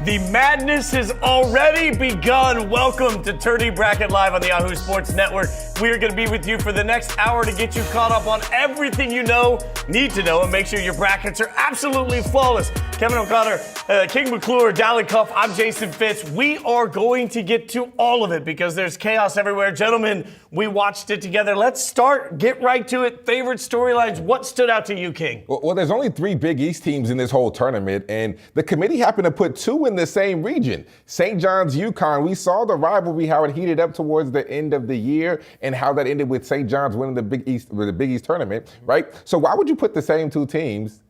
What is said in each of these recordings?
The madness has already begun. Welcome to Tourney Bracket Live on the Yahoo Sports Network. We are going to be with you for the next hour to get you caught up on everything you need to know, and make sure your brackets are absolutely flawless. Kevin O'Connor, King McClure, Dalen, I'm Jason Fitz. We are going to get to all of it because there's chaos everywhere. Gentlemen, we watched it together. Let's get right to it. Favorite storylines. What stood out to you, King? Well, there's only 3 Big East teams in this whole tournament, and the committee happened to put 2 in the same region. St. John's, UConn. We saw the rivalry, how it heated up towards the end of the year, and how that ended with St. John's winning the Big East tournament, right? So why would you put the same 2 teams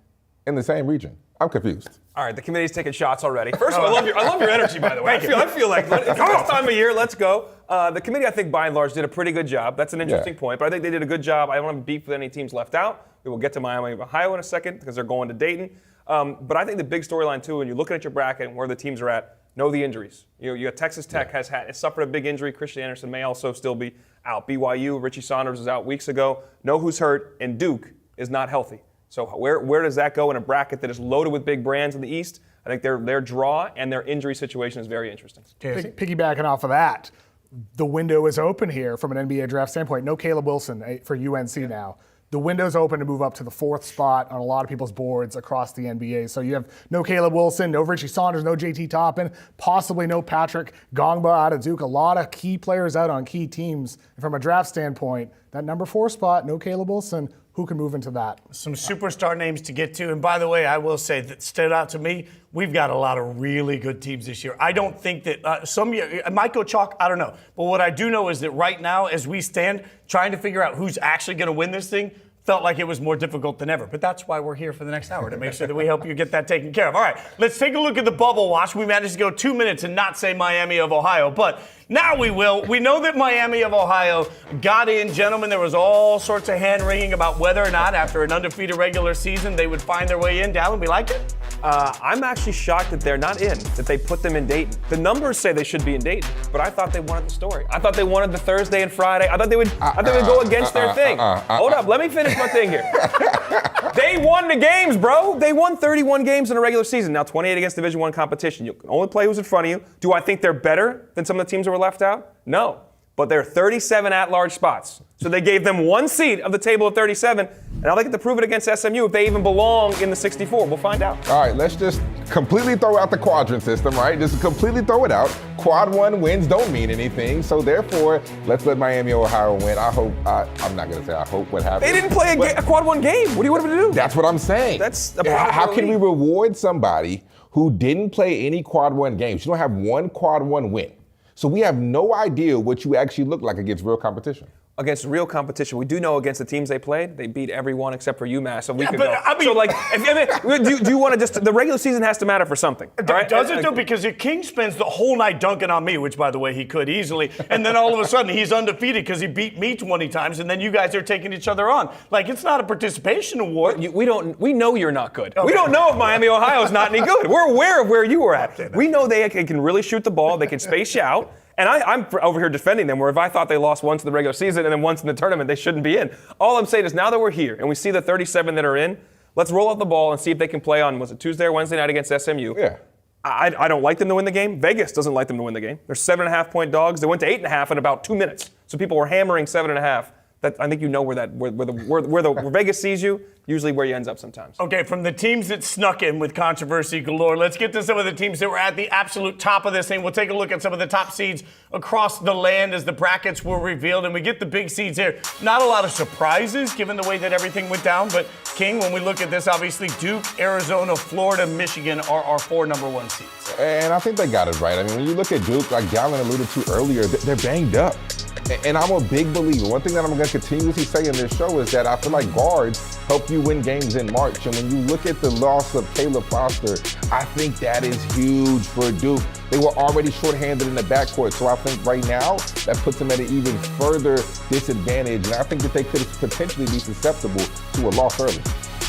in the same region? I'm confused. All right, the committee's taking shots already. First of all, I love your energy, by the way. I feel like it's this time of year, let's go. The committee, I think, by and large, did a pretty good job. That's an interesting point, but I think they did a good job. I don't want to beef with any teams left out. We will get to Miami of Ohio in a second because they're going to Dayton. But I think the big storyline, too, when you're looking at your bracket and where the teams are at, know the injuries. You got Texas Tech has suffered a big injury. Christian Anderson may also still be out. BYU, Richie Saunders was out weeks ago. Know who's hurt, and Duke is not healthy. So where does that go in a bracket that is loaded with big brands in the East? I think their draw and their injury situation is very interesting. Piggybacking off of that, the window is open here from an NBA draft standpoint. No Caleb Wilson for UNC now. The window's open to move up to the 4th spot on a lot of people's boards across the NBA. So you have no Caleb Wilson, no Richie Saunders, no JT Toppin, possibly no Patrick Gongba out of Duke. A lot of key players out on key teams. And from a draft standpoint, that number 4 spot, no Caleb Wilson, who can move into that? Some superstar names to get to. And by the way, I will say that stood out to me, we've got a lot of really good teams this year. I don't think that some year, it might go chalk, I don't know. But what I do know is that right now, as we stand trying to figure out who's actually going to win this thing, felt like it was more difficult than ever. But that's why we're here for the next hour, to make sure that we help you get that taken care of. All right, let's take a look at the bubble watch. We managed to go 2 minutes and not say Miami of Ohio, but now we will. We know that Miami of Ohio got in. Gentlemen, there was all sorts of hand-wringing about whether or not, after an undefeated regular season, they would find their way in. Dalen, we like it? I'm actually shocked that they're not in, that they put them in Dayton. The numbers say they should be in Dayton, but I thought they wanted the story. I thought they wanted the Thursday and Friday. I thought they would go against their thing. Hold up, let me finish my thing here. They won the games, bro. They won 31 games in a regular season. Now 28 against Division I competition. You can only play who's in front of you. Do I think they're better than some of the teams that were left out? No. But they're 37 at-large spots. So they gave them 1 seat of the table of 37, and now they get to prove it against SMU if they even belong in the 64. We'll find out. All right, let's just completely throw out the quadrant system, right? Just completely throw it out. Quad 1 wins don't mean anything, so therefore, let's let Miami, Ohio win. I hope, I'm not going to say I hope what happens. They didn't play a Quad 1 game. What do you want them to do? That's what I'm saying. That's how can we reward somebody who didn't play any Quad 1 games? You don't have 1 Quad 1 win. So we have no idea what you actually look like against real competition. Against real competition, we do know against the teams they played, they beat everyone except for UMass a week ago. I mean, so, do you want to just? The regular season has to matter for something. Right? Does it though? Because if King spends the whole night dunking on me, which by the way he could easily, and then all of a sudden he's undefeated because he beat me 20 times, and then you guys are taking each other on. Like, it's not a participation award. We know you're not good. Okay. We don't know if Miami, Ohio is not any good. We're aware of where you were at. We know they can really shoot the ball. They can space you out. And I'm over here defending them, where if I thought they lost once in the regular season and then once in the tournament, they shouldn't be in. All I'm saying is now that we're here and we see the 37 that are in, let's roll out the ball and see if they can play on, was it Tuesday or Wednesday night against SMU? Yeah. I don't like them to win the game. Vegas doesn't like them to win the game. They're 7.5-point dogs. They went to 8.5 in about 2 minutes. So people were hammering 7.5. I think you know where Vegas sees you, usually where you ends up sometimes. Okay, from the teams that snuck in with controversy galore, let's get to some of the teams that were at the absolute top of this thing. We'll take a look at some of the top seeds across the land as the brackets were revealed, and we get the big seeds here. Not a lot of surprises given the way that everything went down, but King, when we look at this, obviously Duke, Arizona, Florida, Michigan are our 4 number 1 seeds. And I think they got it right. I mean, when you look at Duke, like Dalen alluded to earlier, they're banged up. And I'm a big believer. One thing that I'm going to continuously say in this show is that I feel like guards help you win games in March. And when you look at the loss of Caleb Foster, I think that is huge for Duke. They were already shorthanded in the backcourt. So I think right now that puts them at an even further disadvantage. And I think that they could potentially be susceptible to a loss early.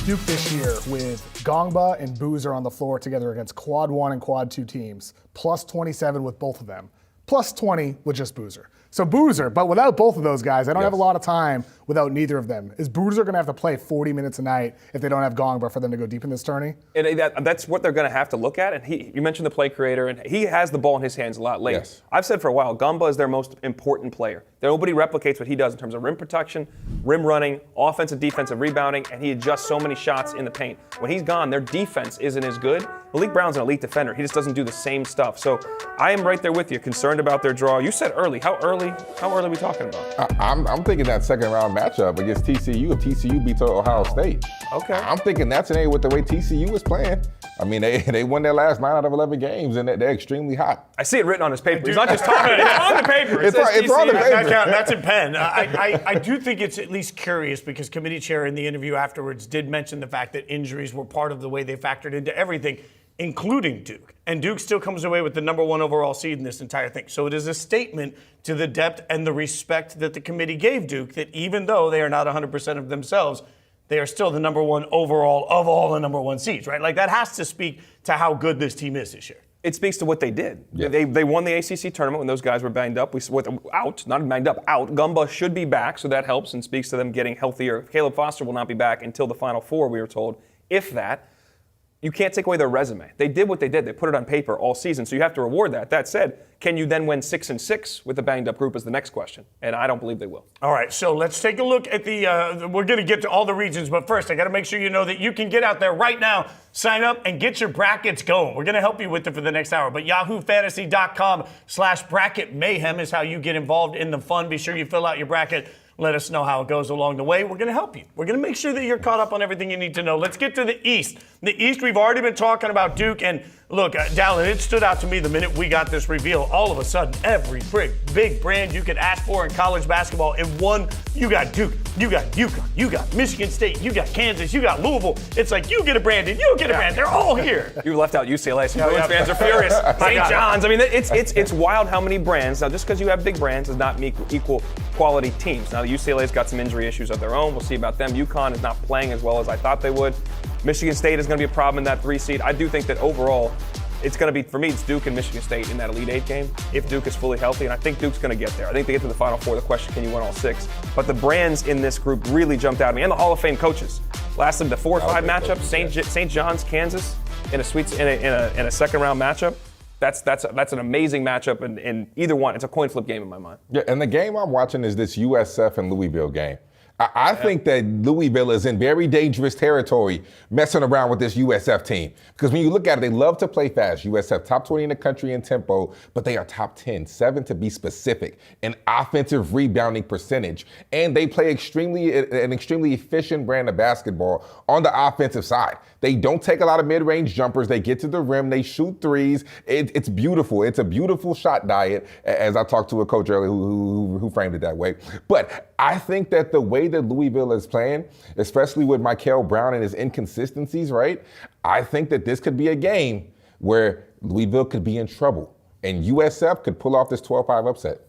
Duke this year with Gongba and Boozer on the floor together against Quad 1 and Quad 2 teams, plus 27 with both of them, plus 20 with just Boozer. So Boozer, but without both of those guys, I don't have a lot of time without neither of them. Is Bruiser going to have to play 40 minutes a night if they don't have Gongba for them to go deep in this tourney? And that's what they're going to have to look at. And you mentioned the play creator, and he has the ball in his hands a lot late. Yes. I've said for a while, Gumba is their most important player. Nobody replicates what he does in terms of rim protection, rim running, offensive, defensive rebounding, and he adjusts so many shots in the paint. When he's gone, their defense isn't as good. Malik Brown's an elite defender. He just doesn't do the same stuff. So I am right there with you, concerned about their draw. You said early. How early are we talking about? I'm thinking that second round matchup against TCU if TCU beats Ohio State. Okay. I'm thinking that's an A with the way TCU is playing. I mean, they won their last 9 out of 11 games, and they're extremely hot. I see it written on his paper. He's not just talking it. It's on the paper. It's on the paper. That's in pen. I do think it's at least curious because committee chair in the interview afterwards did mention the fact that injuries were part of the way they factored into everything, including Duke. And Duke still comes away with the #1 overall seed in this entire thing. So it is a statement to the depth and the respect that the committee gave Duke that even though they are not 100% of themselves, they are still the #1 overall of all the #1 seeds, right? Like that has to speak to how good this team is this year. It speaks to what they did. Yeah. They won the ACC tournament when those guys were banged up. Not banged up, out. Gumba should be back, so that helps and speaks to them getting healthier. Caleb Foster will not be back until the Final Four, we were told. If that, you can't take away their resume. They did what they did. They put it on paper all season, so you have to reward that. That said, can you then win 6-6 with a banged-up group is the next question, and I don't believe they will. All right, so let's take a look at we're going to get to all the regions, but first I got to make sure you know that you can get out there right now, sign up, and get your brackets going. We're going to help you with it for the next hour, but yahoofantasy.com/bracket mayhem is how you get involved in the fun. Be sure you fill out your bracket. Let us know how it goes along the way. We're going to help you. We're going to make sure that you're caught up on everything you need to know. Let's get to the East. The East, we've already been talking about Duke. And look, Dalen, it stood out to me the minute we got this reveal. All of a sudden, every big brand you could ask for in college basketball in one. You got Duke, you got UConn, you got Michigan State, you got Kansas, you got Louisville. It's like you get a brand and you get a brand. They're all here. You left out UCLA. Some Bruins fans are furious. St. John's. I mean, it's wild how many brands. Now, just because you have big brands does not make equal quality teams. Now, UCLA's got some injury issues of their own. We'll see about them. UConn is not playing as well as I thought they would. Michigan State is going to be a problem in that 3 seed. I do think that overall, it's going to be, for me, it's Duke and Michigan State in that Elite 8 game, if Duke is fully healthy, and I think Duke's going to get there. I think they get to the Final Four. The question, can you win all 6? But the brands in this group really jumped out at me, and the Hall of Fame coaches. Lastly, the 4 or 5 matchup, St. John's, Kansas, in a second round matchup. That's an amazing matchup, and either one, it's a coin flip game in my mind. Yeah, and the game I'm watching is this USF and Louisville game. I think that Louisville is in very dangerous territory messing around with this USF team. Because when you look at it, they love to play fast. USF top 20 in the country in tempo, but they are top 10, 7 to be specific, in offensive rebounding percentage. And they play an extremely efficient brand of basketball on the offensive side. They don't take a lot of mid-range jumpers. They get to the rim. They shoot threes. It's beautiful. It's a beautiful shot diet, as I talked to a coach earlier who framed it that way. But I think that the way that Louisville is playing, especially with Michael Brown and his inconsistencies, right? I think that this could be a game where Louisville could be in trouble and USF could pull off this 12-5 upset.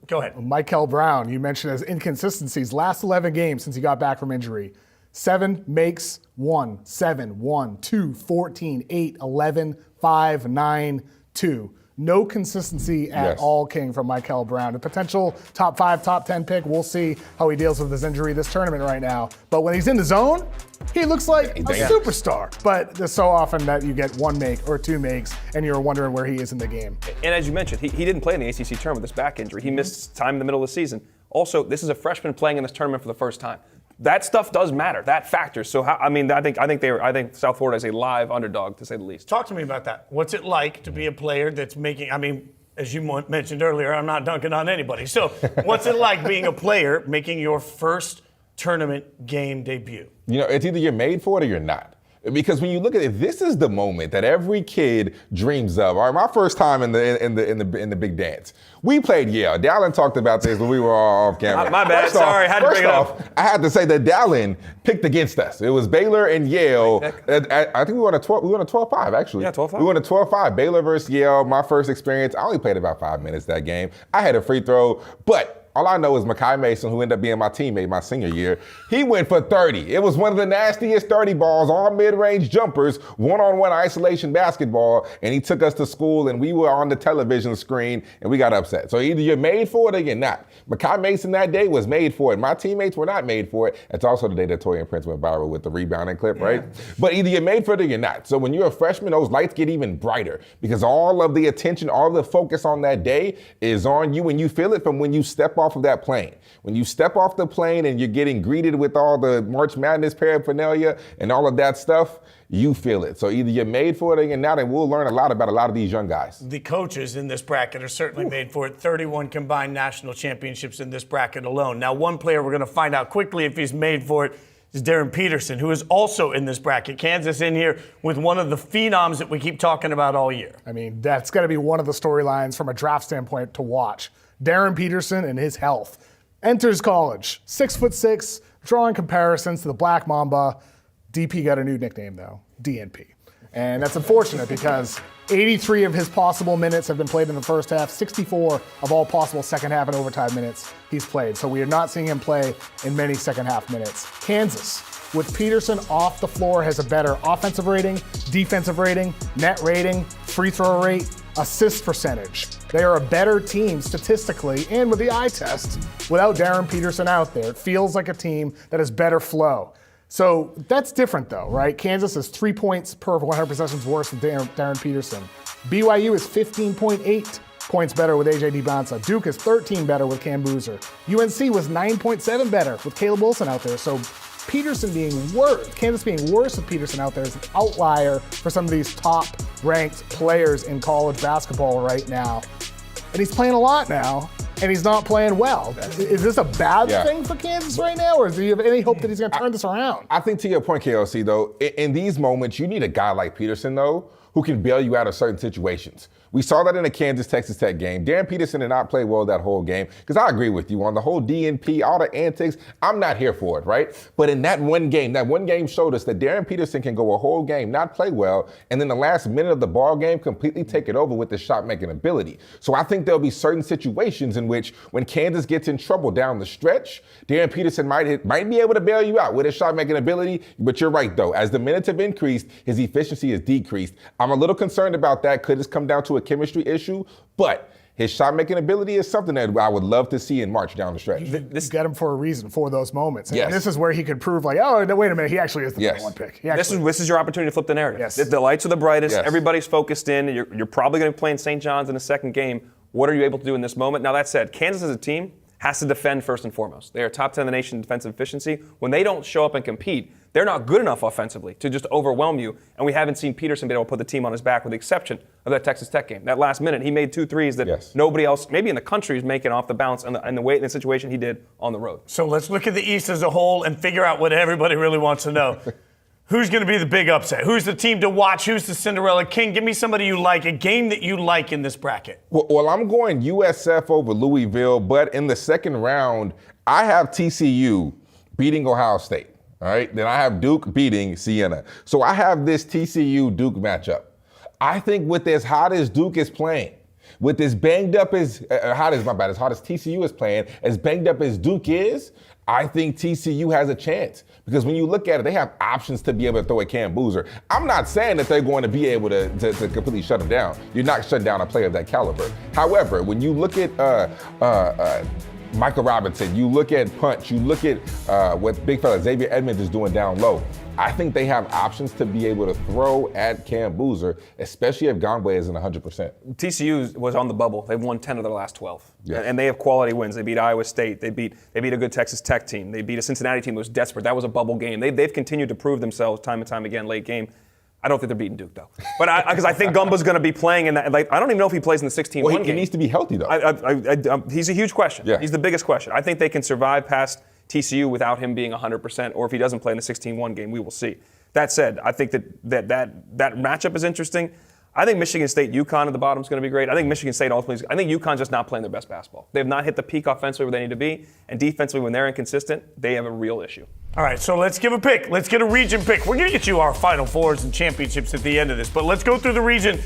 Go ahead. Michael Brown, you mentioned his inconsistencies. Last 11 games since he got back from injury. 7 makes, 1, 7, 1, 2, 14, 8, 11, 5, 9, 2. No consistency at all came from Michael Brown. A potential top 5, top 10 pick. We'll see how he deals with his injury this tournament right now. But when he's in the zone, he looks like a superstar. But there's so often that you get 1 make or 2 makes, and you're wondering where he is in the game. And as you mentioned, he didn't play in the ACC tournament with this back injury. He missed time in the middle of the season. Also, this is a freshman playing in this tournament for the first time. That stuff does matter. That factors. So I think South Florida is a live underdog, to say the least. Talk to me about that. What's it like to be a player that's making? I mean, as you mentioned earlier, I'm not dunking on anybody. So what's it like being a player making your first tournament game debut? You know, it's either you're made for it or you're not. Because when you look at it, this is the moment that every kid dreams of. All right, my first time in the big dance. We played Yale. Dalen talked about this when we were all off camera. My bad. Sorry, had to bring it up. I had to say that Dalen picked against us. It was Baylor and Yale. I think we won a 12-5 actually. Yeah, 12-5. We won a 12-5. Baylor versus Yale. My first experience. I only played about 5 minutes that game. I had a free throw, but All I know is Mekhi Mason, who ended up being my teammate my senior year, he went for 30. It was one of the nastiest 30 balls, all mid-range jumpers, one-on-one isolation basketball, and he took us to school, and we were on the television screen, and we got upset. So either you're made for it or you're not. Mekhi Mason that day was made for it. My teammates were not made for it. It's also the day that Torian Prince went viral with the rebounding clip, right? But either you're made for it or you're not. So when you're a freshman, those lights get even brighter because all of the attention, all of the focus on that day is on you, and you feel it from when you step off of that plane. When you step off the plane and you're getting greeted with all the March Madness paraphernalia and all of that stuff, you feel it. So either you're made for it or you're not, and we'll learn a lot about a lot of these young guys. The coaches in this bracket are certainly made for it. 31 combined national championships in this bracket alone. Now, one player we're going to find out quickly if he's made for it is Darren Peterson, who is also in this bracket. Kansas in here with one of the phenoms that we keep talking about all year. I mean, that's got to be one of the storylines from a draft standpoint to watch. Darren Peterson and his health. Enters college, 6'6", drawing comparisons to the Black Mamba. DP got a new nickname, though, DNP. And that's unfortunate because 83 of his possible minutes have been played in the first half, 64 of all possible second half and overtime minutes he's played. So we are not seeing him play in many second half minutes. Kansas, with Peterson off the floor, has a better offensive rating, defensive rating, net rating, free throw rate, assist percentage. They are a better team statistically and with the eye test without Darren Peterson out there. It feels like a team that has better flow. So that's different though, right? Kansas is 3 points per 100 possessions worse than Darren Peterson. BYU is 15.8 points better with A.J. DiBanza. Duke is 13 better with Cam Boozer. UNC was 9.7 better with Caleb Wilson out there. So Peterson being worse, Kansas being worse with Peterson out there is an outlier for some of these top-ranked players in college basketball right now. And he's playing a lot now, and he's not playing well. Is this a bad thing for Kansas right now, or do you have any hope that he's going to turn this around? I think to your point, KLC, though, in these moments, you need a guy like Peterson, though, who can bail you out of certain situations. We saw that in the Kansas-Texas Tech game. Darren Peterson did not play well that whole game because I agree with you on the whole DNP, all the antics. I'm not here for it, right? But in that one game showed us that Darren Peterson can go a whole game, not play well, and then the last minute of the ball game completely take it over with his shot-making ability. So I think there'll be certain situations in which when Kansas gets in trouble down the stretch, Darren Peterson might be able to bail you out with his shot-making ability. But you're right, though. As the minutes have increased, his efficiency has decreased. I'm a little concerned about that. Could this come down to a chemistry issue? But his shot-making ability is something that I would love to see in March down the stretch. This got him for a reason, for those moments. Yes. And this is where he could prove, like, oh, no, wait a minute, he actually is the number one pick. This is your opportunity to flip the narrative. Yes. The lights are the brightest. Yes. Everybody's focused in. You're probably going to be playing St. John's in the second game. What are you able to do in this moment? Now, that said, Kansas as a team has to defend first and foremost. They are top 10 in the nation in defensive efficiency. When they don't show up and compete, they're not good enough offensively to just overwhelm you. And we haven't seen Peterson be able to put the team on his back with the exception of that Texas Tech game. That last minute, he made 2 threes that nobody else, maybe in the country, is making off the bounce in the situation he did on the road. So let's look at the East as a whole and figure out what everybody really wants to know. Who's going to be the big upset? Who's the team to watch? Who's the Cinderella King? Give me somebody you like, a game that you like in this bracket. Well, I'm going USF over Louisville, but in the second round, I have TCU beating Ohio State. All right, then I have Duke beating Siena. So I have this TCU-Duke matchup. I think with as hot as Duke is playing, with as banged up as hot as TCU is playing, as banged up as Duke is, I think TCU has a chance. Because when you look at it, they have options to be able to throw at Cam Boozer. I'm not saying that they're going to be able to completely shut him down. You're not shutting down a player of that caliber. However, when you look at Michael Robinson, you look at Punch, you look at what big fella Xavier Edmonds is doing down low. I think they have options to be able to throw at Cam Boozer, especially if Gangway isn't 100%. TCU was on the bubble. They've won 10 of their last 12. Yes. And they have quality wins. They beat Iowa State. They beat a good Texas Tech team. They beat a Cincinnati team that was desperate. That was a bubble game. They've continued to prove themselves time and time again late game. I don't think they're beating Duke, though. But because I think Gumba's going to be playing in that. Like, I don't even know if he plays in the 16-1 game. He needs to be healthy, though. He's a huge question. Yeah. He's the biggest question. I think they can survive past TCU without him being 100%, or if he doesn't play in the 16-1 game, we will see. That said, I think that matchup is interesting. I think Michigan State, UConn at the bottom is going to be great. I think Michigan State ultimately, I think UConn's just not playing their best basketball. They have not hit the peak offensively where they need to be, and defensively, when they're inconsistent, they have a real issue. All right, so let's give a pick. Let's get a region pick. We're going to get you our Final Fours and championships at the end of this, but let's go through the region.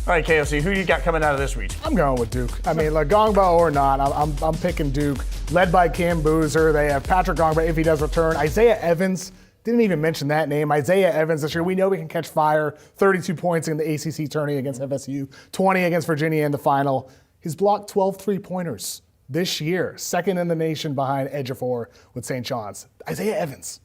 All right, KOC, who you got coming out of this region? I'm going with Duke. I mean, like Gongba or not, I'm picking Duke. Led by Cam Boozer. They have Patrick Gongba if he does return. Isaiah Evans, didn't even mention that name. Isaiah Evans this year, we know he can catch fire. 32 points in the ACC tourney against FSU, 20 against Virginia in the final. He's blocked 12 three-pointers this year, second in the nation behind Ejiofor with St. John's. Isaiah Evans.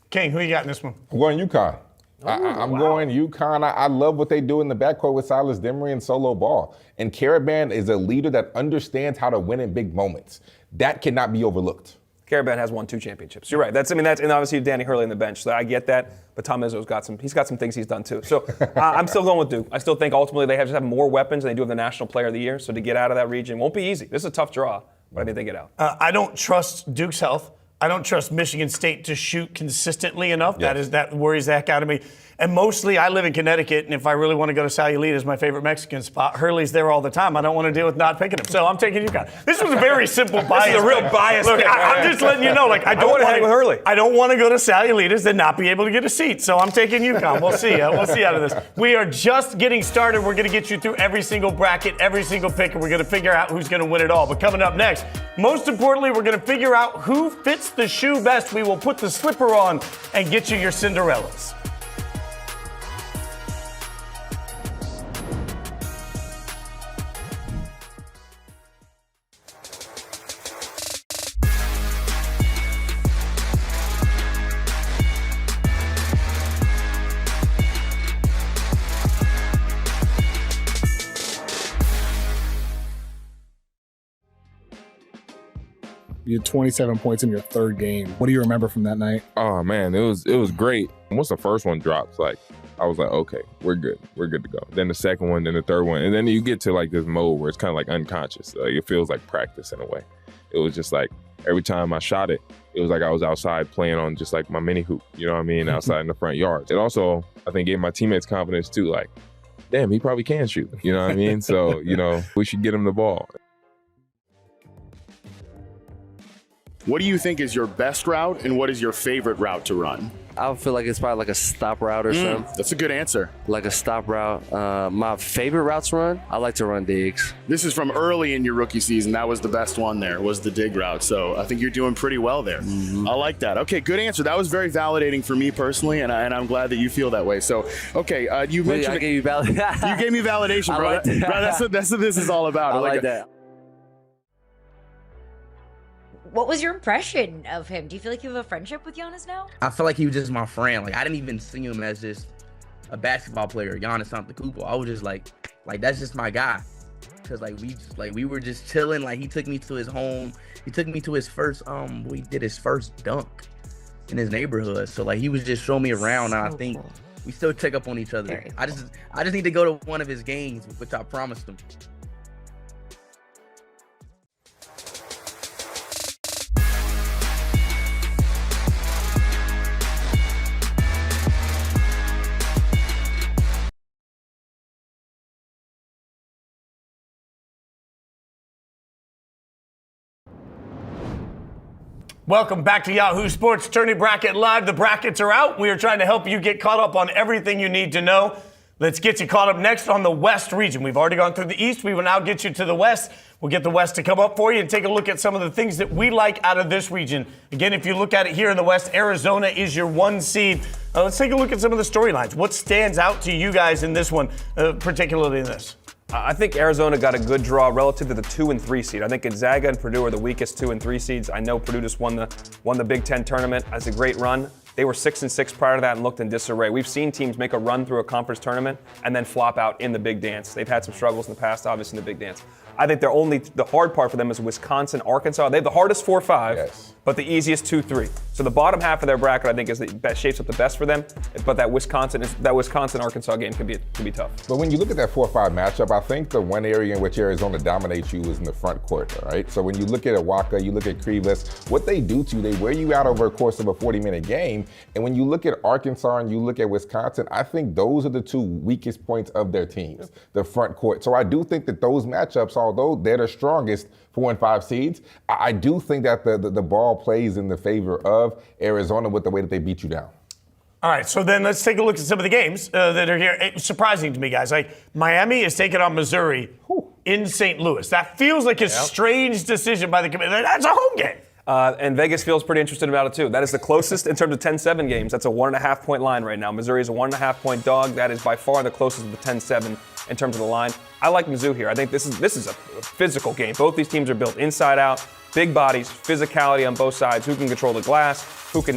King, who you got in this one? I'm going UConn. I'm going UConn. I love what they do in the backcourt with Silas Demery and Solo Ball. And Caravan is a leader that understands how to win in big moments. That cannot be overlooked. Caravan has won 2 championships. You're right. That's and obviously Danny Hurley on the bench. So I get that. But Tom Izzo's got some things he's done too. So I'm still going with Duke. I still think ultimately they just have more weapons than they do have the National Player of the Year. So to get out of that region won't be easy. This is a tough draw, but I think they get out. I don't trust Duke's health. I don't trust Michigan State to shoot consistently enough. Yes. That worries the heck out of me. And mostly, I live in Connecticut, and if I really want to go to Sayulita's, my favorite Mexican spot, Hurley's there all the time. I don't want to deal with not picking him, so I'm taking UConn. This was a very simple bias. This is a real bias. Look, I'm just letting you know, like I don't want to hang with Hurley. I don't want to go to Sayulita's and not be able to get a seat, so I'm taking UConn. We'll see. We'll see out of this. We are just getting started. We're going to get you through every single bracket, every single pick, and we're going to figure out who's going to win it all. But coming up next, most importantly, we're going to figure out who fits the shoe best. We will put the slipper on and get you your Cinderellas. You had 27 points in your third game. What do you remember from that night? Oh man, it was great. Once the first one drops, like I was like, okay, we're good to go. Then the second one, then the third one, and then you get to like this mode where it's kind of like unconscious. Like it feels like practice in a way. It was just like every time I shot it, it was like I was outside playing on just like my mini hoop. You know what I mean? Outside in the front yard. It also, I think, gave my teammates confidence too. Like, damn, he probably can shoot. You know what I mean? So we should get him the ball. What do you think is your best route, and what is your favorite route to run? I feel like it's probably like a stop route or something. That's a good answer. Like a stop route. My favorite routes to run, I like to run digs. This is from early in your rookie season. That was the best one there, was the dig route. So I think you're doing pretty well there. I like that. Okay, good answer. That was very validating for me personally, and I'm glad that you feel that way. So, okay, you mentioned... I gave you validation. You gave me validation, bro. I like that. Bro, that's what this is all about. I like that. What was your impression of him? Do you feel like you have a friendship with Giannis now? I feel like he was just my friend. Like I didn't even see him as just a basketball player, Giannis Antetokounmpo. I was just like that's just my guy. Cause we were just chilling. Like he took me to his home. He took me to his first we did his first dunk in his neighborhood. So like he was just showing me around, and I think we still check up on each other. I just need to go to one of his games, which I promised him. Welcome back to Yahoo Sports Tourney Bracket Live. The brackets are out. We are trying to help you get caught up on everything you need to know. Let's get you caught up next on the West region. We've already gone through the East. We will now get you to the West. We'll get the West to come up for you and take a look at some of the things that we like out of this region. Again, if you look at it here in the West, Arizona is your 1 seed. Let's take a look at some of the storylines. What stands out to you guys in this one, particularly in this? I think Arizona got a good draw relative to the 2 and 3 seed. I think Gonzaga and Purdue are the weakest 2 and 3 seeds. I know Purdue just won the Big Ten tournament. That's a great run. They were 6-6 prior to that and looked in disarray. We've seen teams make a run through a conference tournament and then flop out in the big dance. They've had some struggles in the past, obviously, in the big dance. I think the hard part for them is Wisconsin, Arkansas. They have the hardest 4-5, but the easiest 2-3. So the bottom half of their bracket, I think, is shapes up the best for them. But that Wisconsin-Arkansas game can be tough. But when you look at that 4-5 matchup, I think the one area in which Arizona dominates you is in the front court, all right? So when you look at Awaka, you look at Krivas, what they do to you, they wear you out over a course of a 40-minute game. And when you look at Arkansas and you look at Wisconsin, I think those are the 2 weakest points of their teams, the front court. So I do think that those matchups, although they're the strongest 4 and 5 seeds, I do think that the ball plays in the favor of Arizona with the way that they beat you down. All right, so then let's take a look at some of the games that are here. It's surprising to me, guys. Like Miami is taking on Missouri in St. Louis. That feels like a strange decision by the committee. That's a home game. And Vegas feels pretty interested about it, too. That is the closest in terms of 10-7 games. That's a 1.5-point line right now. Missouri is a 1.5-point dog. That is by far the closest of the 10-7 in terms of the line. I like Mizzou here. I think this is a physical game. Both these teams are built inside out, big bodies, physicality on both sides. Who can control the glass? Who can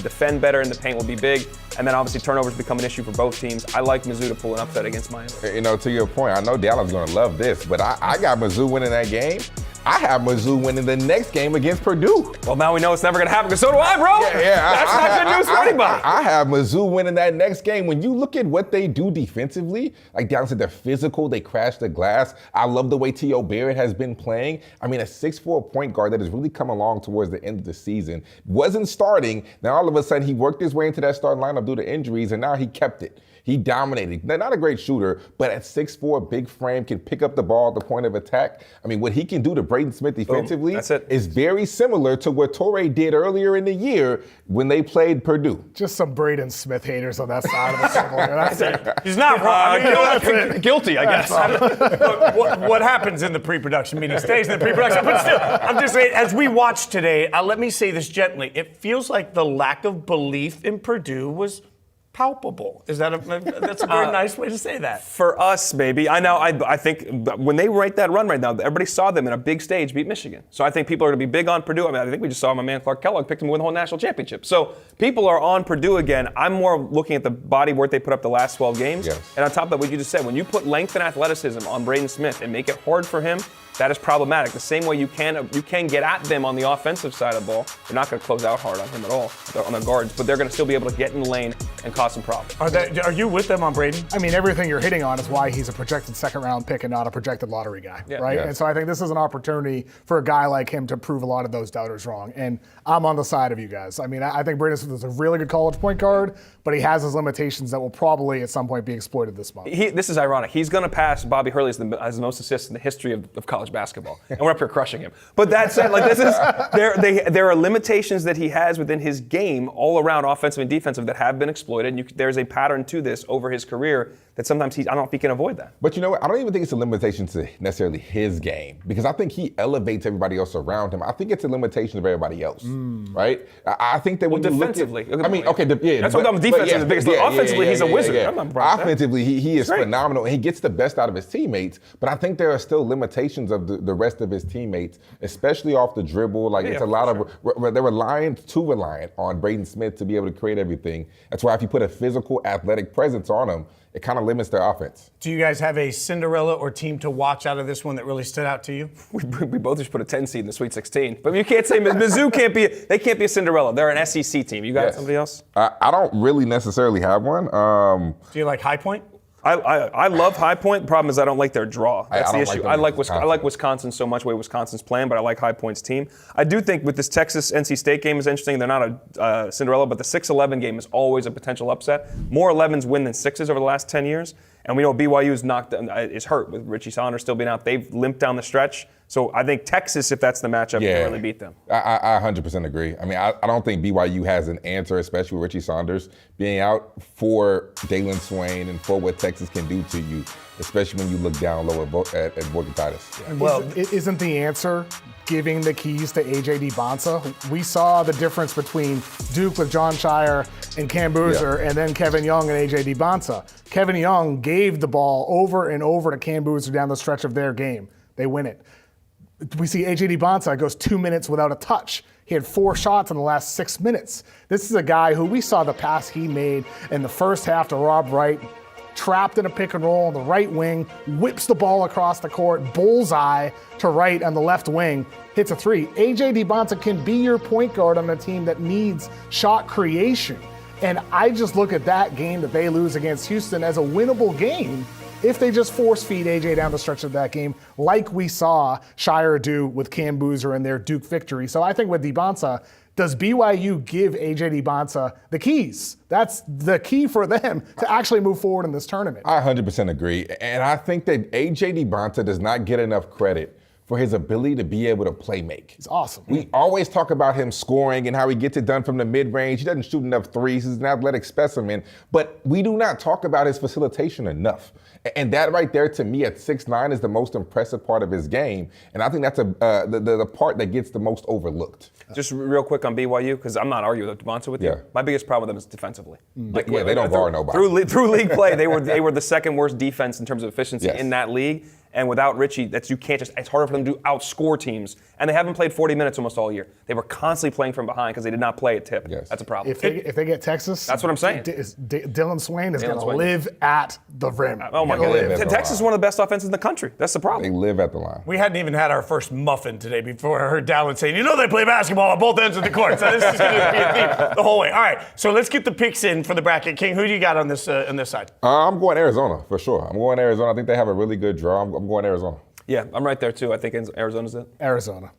defend better in the paint will be big. And then obviously turnovers become an issue for both teams. I like Mizzou to pull an upset against Miami. You know, to your point, I know Dalen's going to love this, but I got Mizzou winning that game. I have Mizzou winning the next game against Purdue. Well, now we know it's never going to happen, because so do I, bro. That's not good news for anybody. I have Mizzou winning that next game. When you look at what they do defensively, like Dalen said, they're physical, they crash the glass. I love the way T.O. Barrett has been playing. I mean, a 6'4" point guard that has really come along towards the end of the season. Wasn't starting. Now, all of a sudden, he worked his way into that starting lineup due to injuries, and now he kept it. He dominated. They're not a great shooter, but at 6'4", big frame, can pick up the ball at the point of attack. I mean, what he can do to Braden Smith defensively is very similar to what Torrey did earlier in the year when they played Purdue. Just some Braden Smith haters on that side of the circle. That's it. He's not wrong. Guilty, I guess. What happens in the pre-production meeting stays in the pre-production. But still, I'm just saying, as we watch today, let me say this gently. It feels like the lack of belief in Purdue was palpable. That's a very nice way to say that. For us, maybe. I think when they write that run right now, everybody saw them in a big stage beat Michigan. So I think people are going to be big on Purdue. I mean, I think we just saw my man Clark Kellogg picked them to win the whole national championship. So people are on Purdue again. I'm more looking at the body work they put up the last 12 games. Yes. And on top of that, what you just said, when you put length and athleticism on Braden Smith and make it hard for him, that is problematic. The same way you can get at them on the offensive side of the ball. They're not going to close out hard on him at all, on the guards, but they're going to still be able to get in the lane and cause some problems. Are you with them on Braden? I mean, everything you're hitting on is why he's a projected second-round pick and not a projected lottery guy, right? Yes. And so I think this is an opportunity for a guy like him to prove a lot of those doubters wrong. And I'm on the side of you guys. I mean, I think Braden Smith is a really good college point guard, but he has his limitations that will probably at some point be exploited this month. This is ironic. He's going to pass Bobby Hurley as the most assists in the history of college basketball. And we're up here crushing him. But that said, there are limitations that he has within his game all around offensive and defensive that have been exploited. And there's a pattern to this over his career that sometimes I don't know if he can avoid that. But you know what? I don't even think it's a limitation to necessarily his game, because I think he elevates everybody else around him. I think it's a limitation of everybody else, right? I think that when you defensively, look at, I mean, okay, that's what I'm defensively the biggest. Offensively, he's a wizard. Offensively, he is phenomenal, and he gets the best out of his teammates. But I think there are still limitations of the rest of his teammates, especially off the dribble. Like it's a lot of they're too reliant on Braden Smith to be able to create everything. That's why if you put a physical, athletic presence on him, it kind of limits their offense. Do you guys have a Cinderella or team to watch out of this one that really stood out to you? We both just put a 10 seed in the Sweet 16. But you can't say Mizzou can't be a Cinderella. They're an SEC team. You got somebody else? I don't really necessarily have one. Do you like High Point? I love High Point. The problem is I don't like their draw. That's the issue. I like Wisconsin so much, the way Wisconsin's playing, but I like High Point's team. I do think with this Texas-NC State game is interesting. They're not a Cinderella, but the 6-11 game is always a potential upset. More 11s win than 6s over the last 10 years. And we know BYU is hurt with Richie Saunders still being out. They've limped down the stretch. So I think Texas, if that's the matchup, can really beat them. I 100% agree. I mean, I don't think BYU has an answer, especially with Richie Saunders being out, for Dalen Swain and for what Texas can do to you, especially when you look down low at Boykin Titus. Yeah. Well, isn't the answer giving the keys to A.J. DiBonsa? We saw the difference between Duke with John Shire and Cam Boozer and then Kevin Young and A.J. DiBonsa. Kevin Young gave the ball over and over to Cam Boozer down the stretch of their game. They win it. We see A.J. DiBonsa goes 2 minutes without a touch. He had 4 shots in the last 6 minutes. This is a guy who we saw the pass he made in the first half to Rob Wright, trapped in a pick and roll on the right wing, whips the ball across the court, bullseye to Wright on the left wing, hits a 3. A.J. DiBonsa can be your point guard on a team that needs shot creation. And I just look at that game that they lose against Houston as a winnable game if they just force feed AJ down the stretch of that game, like we saw Shire do with Cam Boozer and their Duke victory. So I think with DiBonsa, does BYU give AJ DiBonsa the keys? That's the key for them to actually move forward in this tournament. I 100% agree. And I think that AJ DiBonsa does not get enough credit for his ability to be able to play make. He's awesome. We always talk about him scoring and how he gets it done from the mid-range. He doesn't shoot enough threes. He's an athletic specimen. But we do not talk about his facilitation enough. And that right there, to me, at 6'9", is the most impressive part of his game. And I think that's the part that gets the most overlooked. Just real quick on BYU, because I'm not arguing with Devonta with you. Yeah. My biggest problem with them is defensively. They don't guard nobody. Through league play, they were the second worst defense in terms of efficiency in that league. And without Richie, it's harder for them to outscore teams. And they haven't played 40 minutes almost all year. They were constantly playing from behind because they did not play at tip. Yes. That's a problem. If they get Texas, that's what I'm saying. Dylan Swain is going to live at the rim. Oh my God. Texas is one of the best offenses in the country. That's the problem. They live at the line. We hadn't even had our first muffin today before I heard Dalen saying, they play basketball on both ends of the court. So this is going to be a theme the whole way. All right, so let's get the picks in for the bracket. King, who do you got on this side? I'm going Arizona, for sure. I'm going Arizona. I think they have a really good draw. I'm going Arizona. Yeah, I'm right there too. I think Arizona's it. Arizona.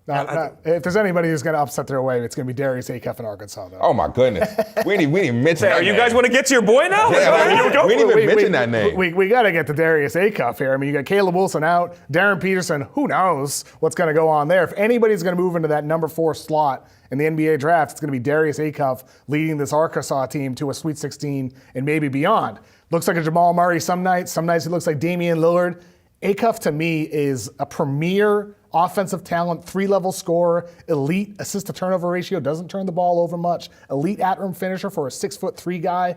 If there's anybody who's going to upset their way, it's going to be Darius Acuff in Arkansas, though. Oh my goodness, we didn't mention that. You name. guys want to get to your boy now? Yeah, we didn't even mention that name. We got to get to Darius Acuff here. I mean, you got Caleb Wilson out, Darren Peterson. Who knows what's going to go on there? If anybody's going to move into that number 4 slot in the NBA draft, it's going to be Darius Acuff leading this Arkansas team to a Sweet 16 and maybe beyond. Looks like a Jamal Murray some nights. Some nights he looks like Damian Lillard. Acuff, to me, is a premier offensive talent, 3-level scorer, elite assist-to-turnover ratio, doesn't turn the ball over much, elite at-rim finisher for a 6'3" guy.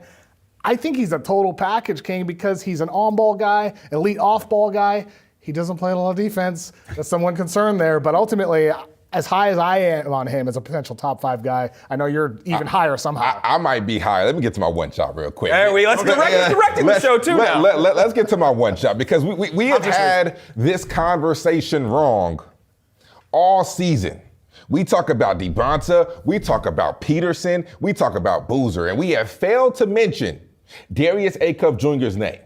I think he's a total package, King, because he's an on-ball guy, elite off-ball guy. He doesn't play a lot of defense. There's some concern there, but ultimately, as high as I am on him as a potential top 5 guy, I know you're even higher somehow. I might be higher. Let me get to my one shot real quick. Let's direct the show too now. Let's get to my one shot because we have had this conversation wrong all season. We talk about Devonta, we talk about Peterson, we talk about Boozer, and we have failed to mention Darius Acuff Jr.'s name.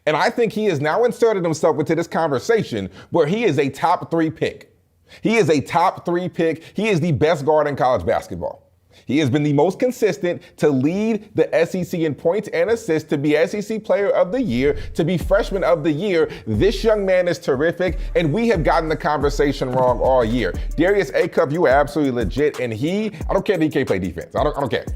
And I think he has now inserted himself into this conversation where he is a top 3 pick. He is a top 3 pick. He is the best guard in college basketball. He has been the most consistent to lead the SEC in points and assists, to be SEC Player of the Year, to be Freshman of the Year. This young man is terrific, and we have gotten the conversation wrong all year. Darius Acuff, you are absolutely legit, and I don't care that he can't play defense. I don't care.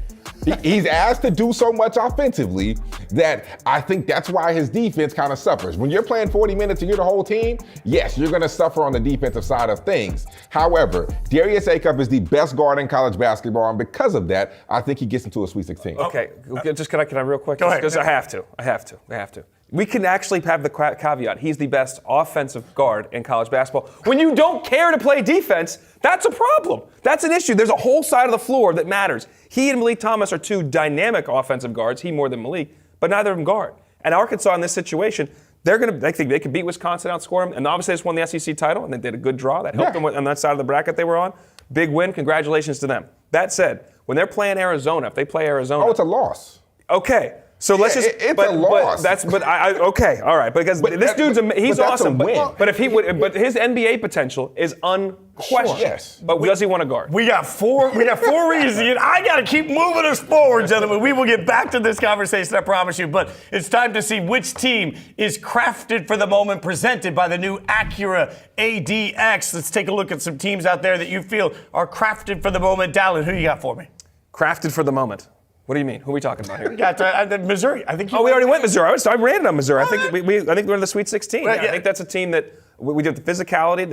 He's asked to do so much offensively that I think that's why his defense kind of suffers. When you're playing 40 minutes and you're the whole team, yes, you're going to suffer on the defensive side of things. However, Darius Acuff is the best guard in college basketball, and because of that, I think he gets into a Sweet 16. Okay, just can I real quick? Go ahead. Because I have to. We can actually have the caveat. He's the best offensive guard in college basketball. When you don't care to play defense, that's a problem. That's an issue. There's a whole side of the floor that matters. He and Malik Thomas are 2 dynamic offensive guards. He more than Malik, but neither of them guard. And Arkansas in this situation, they think they can beat Wisconsin, outscore them, and obviously they just won the SEC title, and they did a good draw. That helped them on that side of the bracket they were on. Big win. Congratulations to them. That said, when they're playing Arizona, if they play Arizona, it's a loss. Okay. So let's just. It's a loss. Okay, all right. Because this dude's he's awesome. But his NBA potential is unquestioned. Sure. Yes. But does he want to guard? We got four reasons. I got to keep moving us forward, gentlemen. We will get back to this conversation, I promise you. But it's time to see which team is crafted for the moment, presented by the new Acura ADX. Let's take a look at some teams out there that you feel are crafted for the moment. Dalen, who you got for me? Crafted for the moment. What do you mean? Who are we talking about here? We got Missouri. I think. We already went Missouri. I ran it on Missouri. I think we're in the Sweet 16. Right, yeah. I think that's a team that we do the physicality.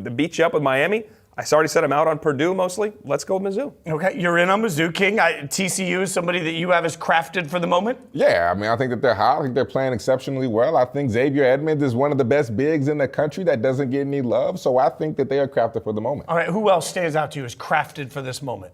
They beat you up with Miami. I already said I'm out on Purdue mostly. Let's go Mizzou. Okay, you're in on Mizzou. King, TCU is somebody that you have as crafted for the moment? Yeah, I mean, I think that they're hot. I think they're playing exceptionally well. I think Xavier Edmonds is one of the best bigs in the country that doesn't get any love. So I think that they are crafted for the moment. All right, who else stands out to you as crafted for this moment?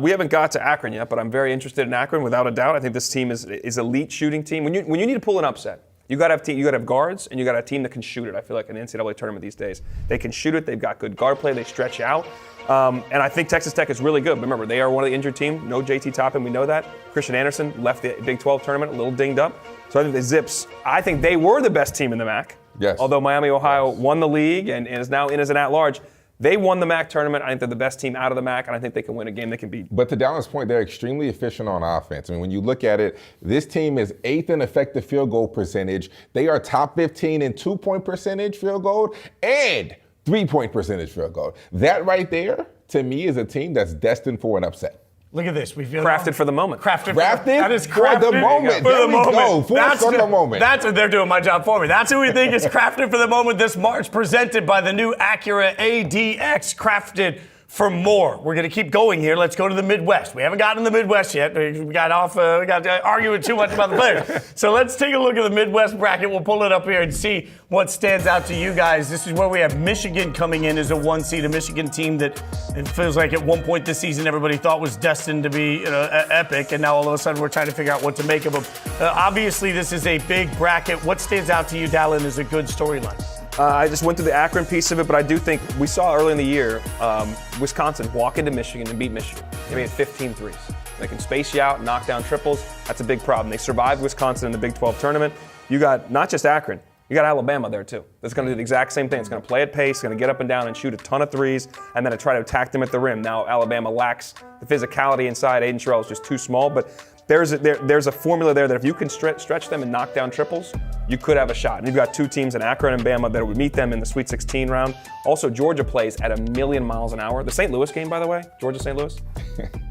We haven't got to Akron yet, but I'm very interested in Akron without a doubt. I think this team is elite shooting team. When you need to pull an upset, you got to have guards, and you got a team that can shoot it. I feel like in the NCAA tournament these days, they can shoot it. They've got good guard play. They stretch you out. And I think Texas Tech is really good. But remember, they are one of the injured team. No JT Toppin, we know that. Christian Anderson left the Big 12 tournament a little dinged up. So I think the Zips, I think they were the best team in the MAC. Yes. Although Miami, Ohio won the league and is now in as an at-large. They won the MAC tournament. I think they're the best team out of the MAC, and I think they can win a game they can beat. But to Dalen's point, they're extremely efficient on offense. I mean, when you look at it, this team is 8th in effective field goal percentage. They are top 15 in 2-point percentage field goal and 3-point percentage field goal. That right there, to me, is a team that's destined for an upset. Look at this. We feel Crafted for the moment. Crafted that is for the moment. For the moment. That's they're doing my job for me. That's who we think is crafted for the moment this March, presented by the new Acura ADX, crafted for more. We're going to keep going here. Let's go to the Midwest. We haven't gotten to the Midwest yet. We got arguing too much about the players. So let's take a look at the Midwest bracket. We'll pull it up here and see what stands out to you guys. This is where we have Michigan coming in as a 1 seed, a Michigan team that it feels like at one point this season everybody thought was destined to be epic, and now all of a sudden we're trying to figure out what to make of them. Obviously, this is a big bracket. What stands out to you, Dalen, is a good storyline? I just went through the Akron piece of it, but I do think we saw early in the year Wisconsin walk into Michigan and beat Michigan. They made 15 threes. They can space you out, knock down triples. That's a big problem. They survived Wisconsin in the Big 12 tournament. You got not just Akron, you got Alabama there too. That's going to do the exact same thing. It's going to play at pace, going to get up and down and shoot a ton of threes, and then try to attack them at the rim. Now Alabama lacks the physicality inside. Aiden Sherrill is just too small, but there's a formula there that if you can stretch them and knock down triples, you could have a shot. And you've got two teams in Akron and Bama that would meet them in the Sweet 16 round. Also, Georgia plays at 1,000,000 miles an hour. The St. Louis game, by the way, Georgia-St. Louis,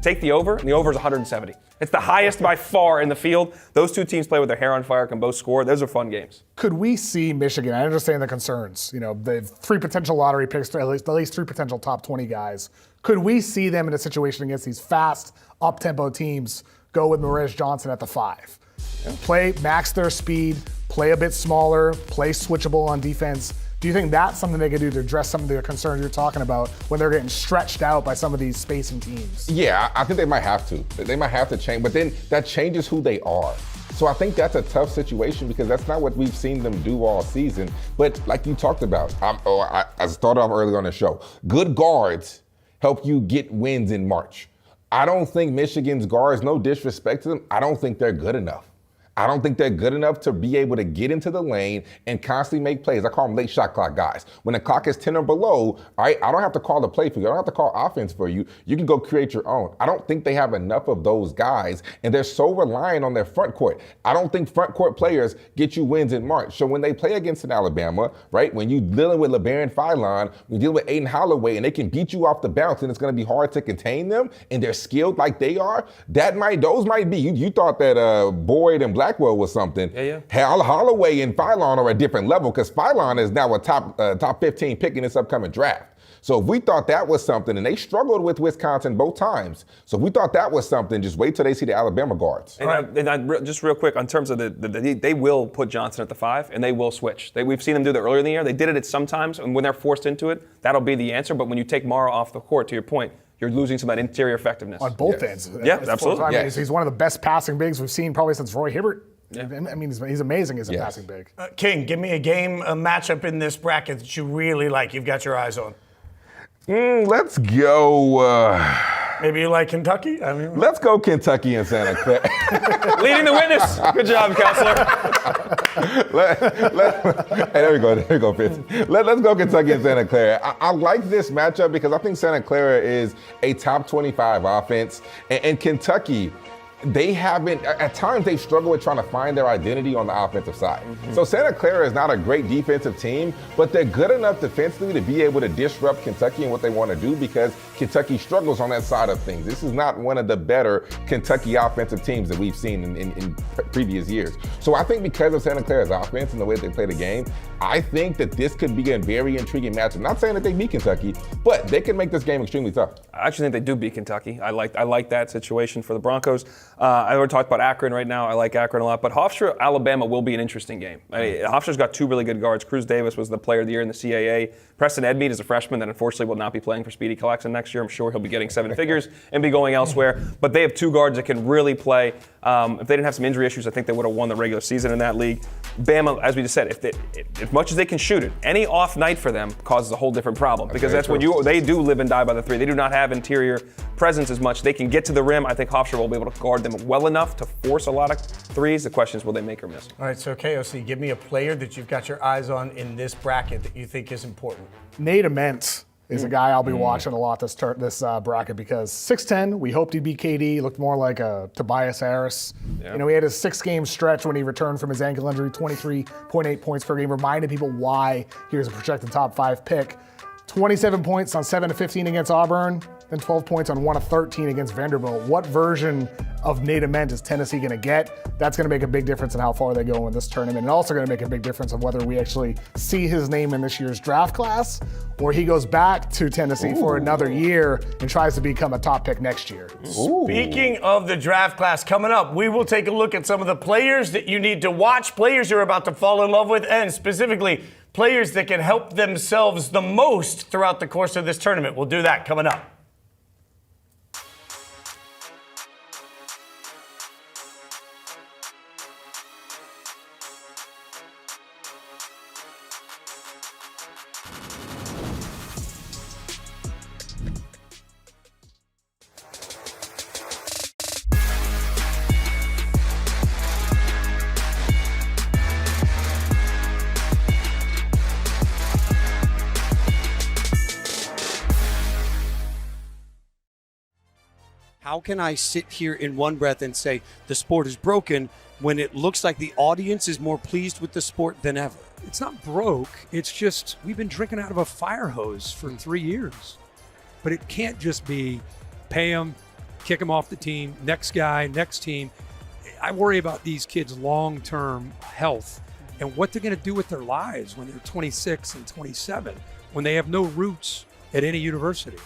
take the over, and the over is 170. It's the highest by far in the field. Those two teams play with their hair on fire, can both score. Those are fun games. Could we see Michigan? I understand the concerns. You know, the 3 potential lottery picks, at least 3 potential top 20 guys. Could we see them in a situation against these fast, up-tempo teams go with Maurice Johnson at the 5? Play, max their speed, play a bit smaller, play switchable on defense. Do you think that's something they could do to address some of the concerns you're talking about when they're getting stretched out by some of these spacing teams? Yeah, I think they might have to. They might have to change, but then that changes who they are. So I think that's a tough situation because that's not what we've seen them do all season. But like you talked about, I started off earlier on the show, good guards help you get wins in March. I don't think Michigan's guards, no disrespect to them, I don't think they're good enough. I don't think they're good enough to be able to get into the lane and constantly make plays. I call them late shot clock guys. When the clock is 10 or below, all right, I don't have to call the play for you. I don't have to call offense for you. You can go create your own. I don't think they have enough of those guys, and they're so reliant on their front court. I don't think front court players get you wins in March. So when they play against an Alabama, right, when you're dealing with LeBaron Philon, when you're dealing with Aiden Holloway, and they can beat you off the bounce, and it's going to be hard to contain them, and they're skilled like they are, those might be. You thought that Boyd and Blackwell was something. Yeah. Holloway and Philon are a different level because Philon is now a top 15 pick in this upcoming draft. So if we thought that was something, and they struggled with Wisconsin both times, so if we thought that was something, just wait till they see the Alabama guards. Just real quick, in terms of they will put Johnson at the 5, and they will switch. We've seen them do that earlier in the year. They did it sometimes, and when they're forced into it, that'll be the answer. But when you take Morrow off the court, to your point, you're losing some of that interior effectiveness. On both ends. Yeah, absolutely. Yes. He's one of the best passing bigs we've seen probably since Roy Hibbert. Yeah. I mean, he's amazing as a passing big. King, give me a matchup in this bracket that you really like, you've got your eyes on. Let's go. Maybe you like Kentucky? Let's go Kentucky and Santa Clara. Leading the witness. Good job, counselor. Hey, there we go, Fitz. Let's go Kentucky and Santa Clara. I like this matchup because I think Santa Clara is a top 25 offense, and Kentucky, they haven't, at times they've struggled with trying to find their identity on the offensive side. Mm-hmm. So Santa Clara is not a great defensive team, but they're good enough defensively to be able to disrupt Kentucky and what they want to do because Kentucky struggles on that side of things. This is not one of the better Kentucky offensive teams that we've seen in previous years. So I think because of Santa Clara's offense and the way they play the game, I think that this could be a very intriguing matchup. Not saying that they beat Kentucky, but they can make this game extremely tough. I actually think they do beat Kentucky. I like that situation for the Broncos. I already talked about Akron right now. I like Akron a lot. But Hofstra, Alabama will be an interesting game. Hofstra's got 2 really good guards. Cruz Davis was the player of the year in the CAA. Preston Edmeade is a freshman that unfortunately will not be playing for Speedy Collection next year. I'm sure he'll be getting 7 figures and be going elsewhere. But they have 2 guards that can really play. If they didn't have some injury issues, I think they would have won the regular season in that league. Bama, as we just said, as much as they can shoot it, any off night for them causes a whole different problem because that's when they do live and die by the 3. They do not have interior presence as much. They can get to the rim. I think Hofstra will be able to guard them well enough to force a lot of threes. The question is, will they make or miss? All right, so give me a player that you've got your eyes on in this bracket that you think is important. Nate Ament is a guy I'll be watching a lot this bracket because 6'10", we hoped he'd be KD, looked more like a Tobias Harris. You know, he had his 6-game stretch when he returned from his ankle injury, 23.8 points per game, reminded people why he was a projected top 5 pick. 27 points on 7 of 15 against Auburn, then 12 points on 1 of 13 against Vanderbilt. What version of Nate Ament is Tennessee going to get? That's going to make a big difference in how far they go in this tournament, and also going to make a big difference of whether we actually see his name in this year's draft class or he goes back to Tennessee for another year and tries to become a top pick next year. Speaking of the draft class coming up, we will take a look at some of the players that you need to watch, players you're about to fall in love with, and specifically players that can help themselves the most throughout the course of this tournament. We'll do that coming up. How can I sit here in one breath and say the sport is broken when it looks like the audience is more pleased with the sport than ever? It's not broke. It's just we've been drinking out of a fire hose for 3 years. But it can't just be pay them, kick them off the team, next guy, next team. I worry about these kids' long-term health and what they're going to do with their lives when they're 26 and 27, when they have no roots at any university.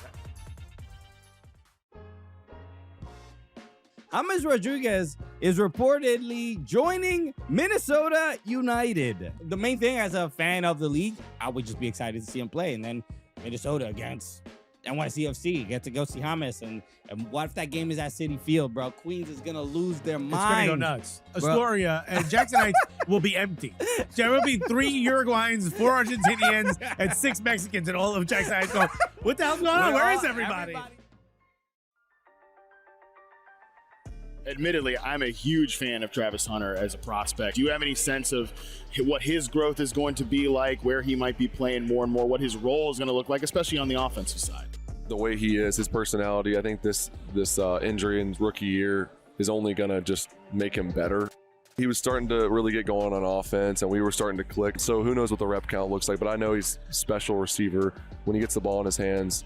James Rodriguez is reportedly joining Minnesota United. The main thing as a fan of the league, I would just be excited to see him play. And then Minnesota against NYCFC, get to go see James. And what if that game is at Citi Field, bro? Queens is going to lose their mind. It's going to go nuts. Astoria and Jackson Heights will be empty. There will be 3 Uruguayans, 4 Argentinians, and 6 Mexicans, and all of Jackson Heights going, what the hell's going on? Where is everybody? Admittedly, I'm a huge fan of Travis Hunter as a prospect. Do you have any sense of what his growth is going to be like, where he might be playing more and more, what his role is going to look like, especially on the offensive side? The way he is, his personality, I think this injury in rookie year is only going to just make him better. He was starting to really get going on offense, and we were starting to click. So who knows what the rep count looks like, but I know he's a special receiver when he gets the ball in his hands.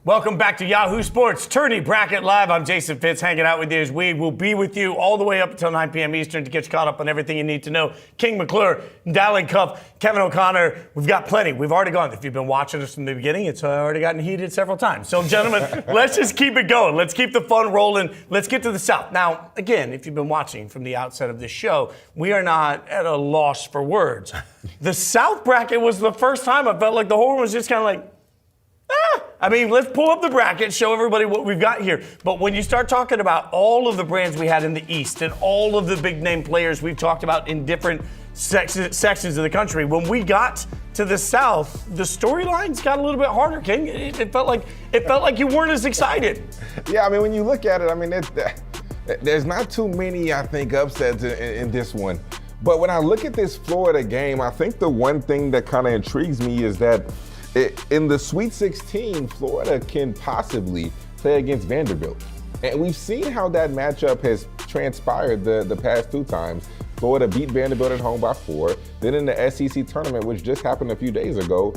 Welcome back to Yahoo Sports Tourney Bracket Live. I'm Jason Fitz, hanging out with you as we will be with you all the way up until 9 p.m. Eastern to get you caught up on everything you need to know. King McClure, Dalen Cuff, Kevin O'Connor. We've got plenty. We've already gone. If you've been watching us from the beginning, it's already gotten heated several times. So, gentlemen, let's just keep it going. Let's keep the fun rolling. Let's get to the South. Now, again, if you've been watching from the outset of this show, we are not at a loss for words. The South bracket was the first time I felt like the whole room was just kind of like, I mean, let's pull up the bracket, show everybody what we've got here. But when you start talking about all of the brands we had in the East and all of the big name players we've talked about in different sections of the country, when we got to the South, the storylines got a little bit harder, King. It felt like you weren't as excited. Yeah, I mean, when you look at it, I mean, there's not too many, I think, upsets in this one. But when I look at this Florida game, I think the one thing that kind of intrigues me is that in the Sweet 16, Florida can possibly play against Vanderbilt. And we've seen how that matchup has transpired the past 2 times. Florida beat Vanderbilt at home by 4. Then in the SEC tournament, which just happened a few days ago,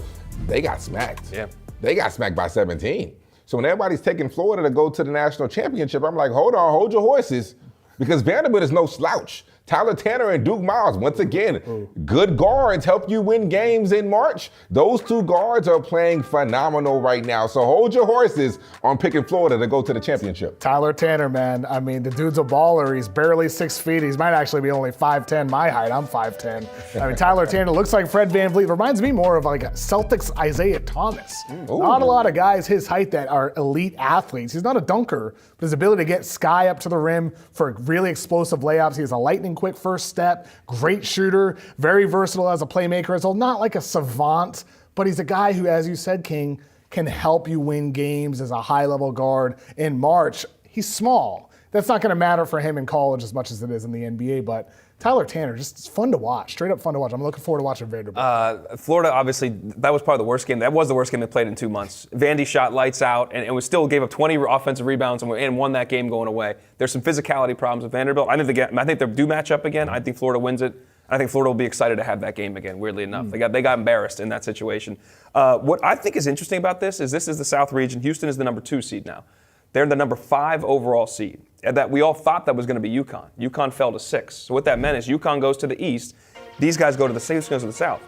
they got smacked. Yeah. They got smacked by 17. So when everybody's taking Florida to go to the national championship, I'm like, hold on, hold your horses, because Vanderbilt is no slouch. Tyler Tanner and Duke Miles, once again, good guards help you win games in March. Those 2 guards are playing phenomenal right now. So hold your horses on picking Florida to go to the championship. Tyler Tanner, man. I mean, the dude's a baller. He's barely 6 feet. He might actually be only 5'10", my height. I'm 5'10". I mean, Tyler Tanner looks like Fred VanVleet. Reminds me more of like a Celtics Isaiah Thomas. Not a lot of guys his height that are elite athletes. He's not a dunker, but his ability to get sky up to the rim for really explosive layups. He has a lightning quick first step, great shooter, very versatile as a playmaker as well. Not like a savant, but he's a guy who, as you said, King, can help you win games as a high-level guard in March. He's small. That's not going to matter for him in college as much as it is in the NBA, but Tyler Tanner, just it's fun to watch, straight up fun to watch. I'm looking forward to watching Vanderbilt. Florida, obviously, that was probably the worst game. That was the worst game they played in 2 months. Vandy shot lights out, and it was still gave up 20 offensive rebounds and won that game going away. There's some physicality problems with Vanderbilt. I think they do match up again. I think Florida wins it. I think Florida will be excited to have that game again, weirdly enough. They got embarrassed in that situation. What I think is interesting about this is the South region. Houston is the number 2 seed now. They're the number 5 overall seed. And that we all thought that was going to be UConn. UConn fell to 6. So what that meant is UConn goes to the east. These guys go to the Houston goes to the south.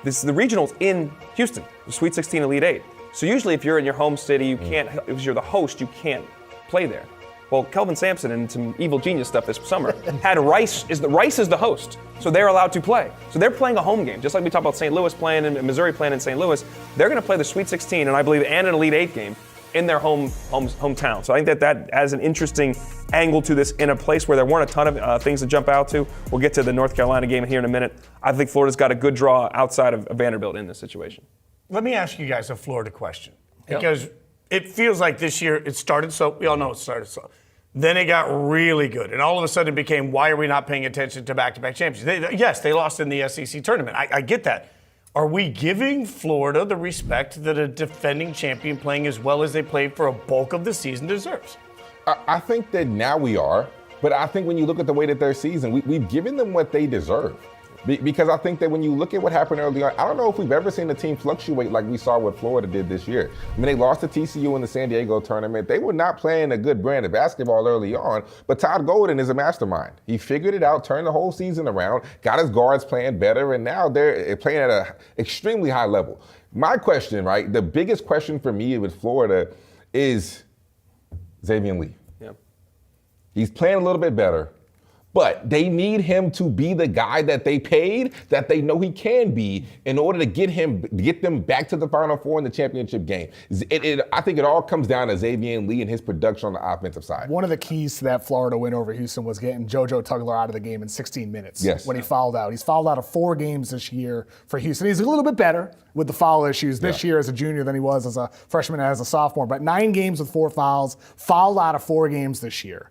This is the regionals in Houston, the Sweet 16 Elite 8. So usually if you're in your home city, you can't. If you're the host, you can't play there. Well, Kelvin Sampson and some evil genius stuff this summer had Rice is the host, so they're allowed to play. So they're playing a home game, just like we talked about St. Louis playing and Missouri playing in St. Louis. They're going to play the Sweet 16 and I believe and an Elite 8 game in their hometown. So I think that has an interesting angle to this in a place where there weren't a ton of things to jump out to. We'll get to the North Carolina game here in a minute. I think Florida's got a good draw outside of Vanderbilt in this situation. Let me ask you guys a Florida question, because it feels like this year it started so, we all know it started so. Then it got really good, and all of a sudden it became, why are we not paying attention to back-to-back champions? Yes, they lost in the SEC tournament. I get that. Are we giving Florida the respect that a defending champion playing as well as they played for a bulk of the season deserves? I think that now we are, but I think when you look at the way that their season, we've given them what they deserve. Because I think that when you look at what happened early on, I don't know if we've ever seen a team fluctuate like we saw what Florida did this year. I mean, they lost to TCU in the San Diego tournament. They were not playing a good brand of basketball early on, but Todd Golden is a mastermind. He figured it out, turned the whole season around, got his guards playing better, and now they're playing at an extremely high level. My question, right, the biggest question for me with Florida is Xavier Lee. Yep. He's playing a little bit better. But they need him to be the guy that they paid, that they know he can be, in order to get them back to the Final Four in the championship game. I think it all comes down to Xavier Lee and his production on the offensive side. One of the keys to that Florida win over Houston was getting JoJo Tugler out of the game in 16 minutes when he fouled out. He's fouled out of 4 games this year for Houston. He's a little bit better with the foul issues this year as a junior than he was as a freshman and as a sophomore. But 9 games with 4 fouls, fouled out of 4 games this year.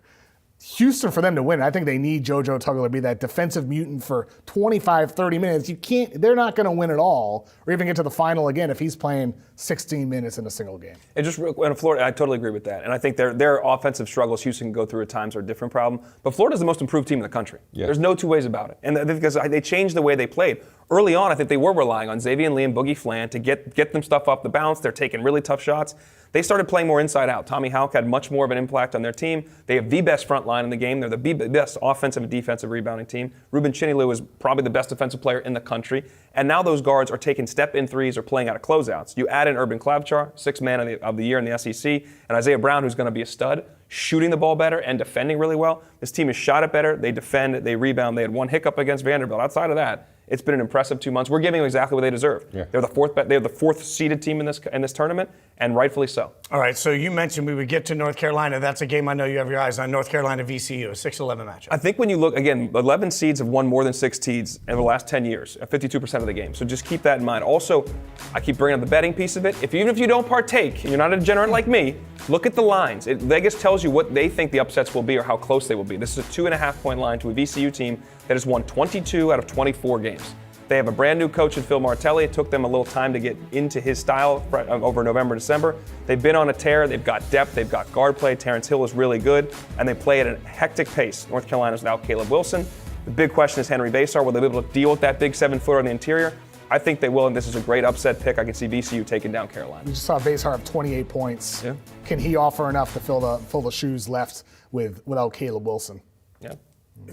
Houston, for them to win, I think they need JoJo Tugler to be that defensive mutant for 25, 30 minutes. They're not going to win at all or even get to the final again if he's playing 16 minutes in a single game. And just in Florida, I totally agree with that. And I think their offensive struggles Houston can go through at times are a different problem. But Florida's the most improved team in the country. Yeah. There's no two ways about it. And because they changed the way they played. Early on, I think they were relying on Xavier Lee and Boogie Flan to get them stuff off the bounce. They're taking really tough shots. They started playing more inside out. Tommy Houck had much more of an impact on their team. They have the best front line in the game. They're the best offensive and defensive rebounding team. Ruben Chinelu is probably the best defensive player in the country. And now those guards are taking step-in threes or playing out of closeouts. You add in Urban Klabchar, 6th man of the year in the SEC, and Isaiah Brown, who's going to be a stud, shooting the ball better and defending really well. This team has shot it better. They defend, they rebound. They had 1 hiccup against Vanderbilt. Outside of that, it's been an impressive 2 months. We're giving them exactly what they deserve. Yeah. They're the 4th seeded team in this tournament, and rightfully so. All right, so you mentioned we would get to North Carolina. That's a game I know you have your eyes on. North Carolina VCU, a 6-11 matchup. I think when you look, again, 11 seeds have won more than 6 seeds in the last 10 years, 52% of the game. So just keep that in mind. Also, I keep bringing up the betting piece of it. Even if you don't partake, you're not a degenerate like me, look at the lines. Vegas tells you what they think the upsets will be or how close they will be. This is a 2.5-point line to a VCU team that has won 22 out of 24 games. They have a brand new coach in Phil Martelli. It took them a little time to get into his style over November, December. They've been on a tear. They've got depth. They've got guard play. Terrence Hill is really good, and they play at a hectic pace. North Carolina's without Caleb Wilson. The big question is Henry Basar. Will they be able to deal with that big 7-footer on the interior? I think they will, and this is a great upset pick. I can see VCU taking down Carolina. You just saw Basar have 28 points. Yeah. Can he offer enough to fill the shoes left without Caleb Wilson? Yeah.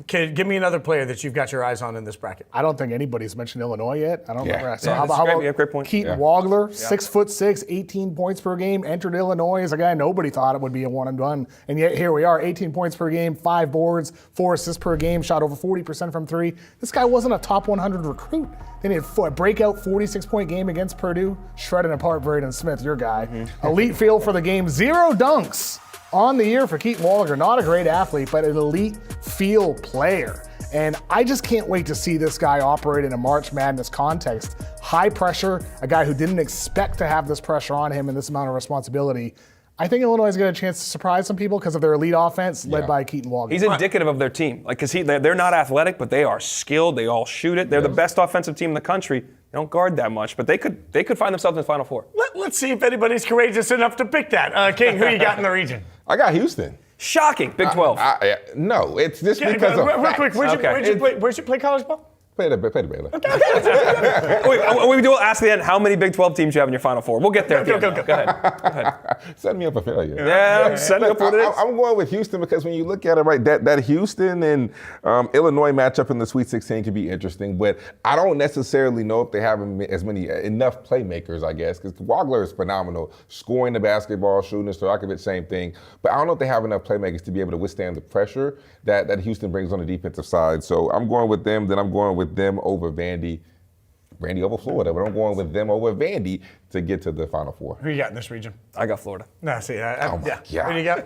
Give me another player that you've got your eyes on in this bracket. I don't think anybody's mentioned Illinois yet. I don't remember. So yeah, how about great point. Keaton Wagler, 6'6", 18 points per game, entered Illinois as a guy nobody thought it would be a one and done. And yet here we are, 18 points per game, 5 boards, 4 assists per game, shot over 40% from 3. This guy wasn't a top 100 recruit. Then he had a breakout 46-point game against Purdue, shredding apart Braden Smith, your guy. Elite feel for the game, 0 dunks on the year for Keaton Wagler. Not a great athlete, but an elite feel player. And I just can't wait to see this guy operate in a March Madness context. High pressure, a guy who didn't expect to have this pressure on him and this amount of responsibility. I think Illinois is going to get a chance to surprise some people because of their elite offense led by Keaton Walker. He's indicative of their team. Like, because they're not athletic, but they are skilled. They all shoot it. They're the best offensive team in the country. They don't guard that much, but they could find themselves in the Final Four. Let's see if anybody's courageous enough to pick that. King, who you got in the region? I got Houston. Shocking. Big 12. No, it's just because of real quick, where'd you play college ball? Play the Baylor. We do ask the end how many Big 12 teams you have in your Final Four. We'll get there. Go ahead. Set me up for failure. Yeah, I'm setting up what it is. I'm going with Houston because when you look at it, right, that Houston and Illinois matchup in the Sweet 16 can be interesting, but I don't necessarily know if they have enough playmakers, I guess, because Wagler is phenomenal, scoring the basketball, shooting the Stojakovic, same thing, but I don't know if they have enough playmakers to be able to withstand the pressure that Houston brings on the defensive side. So I'm going with them, then I'm going with them over Vandy over Florida, but I'm going with them over Vandy to get to the Final Four. Who you got in this region? I got Florida. No, see, Oh my God. Who do you got?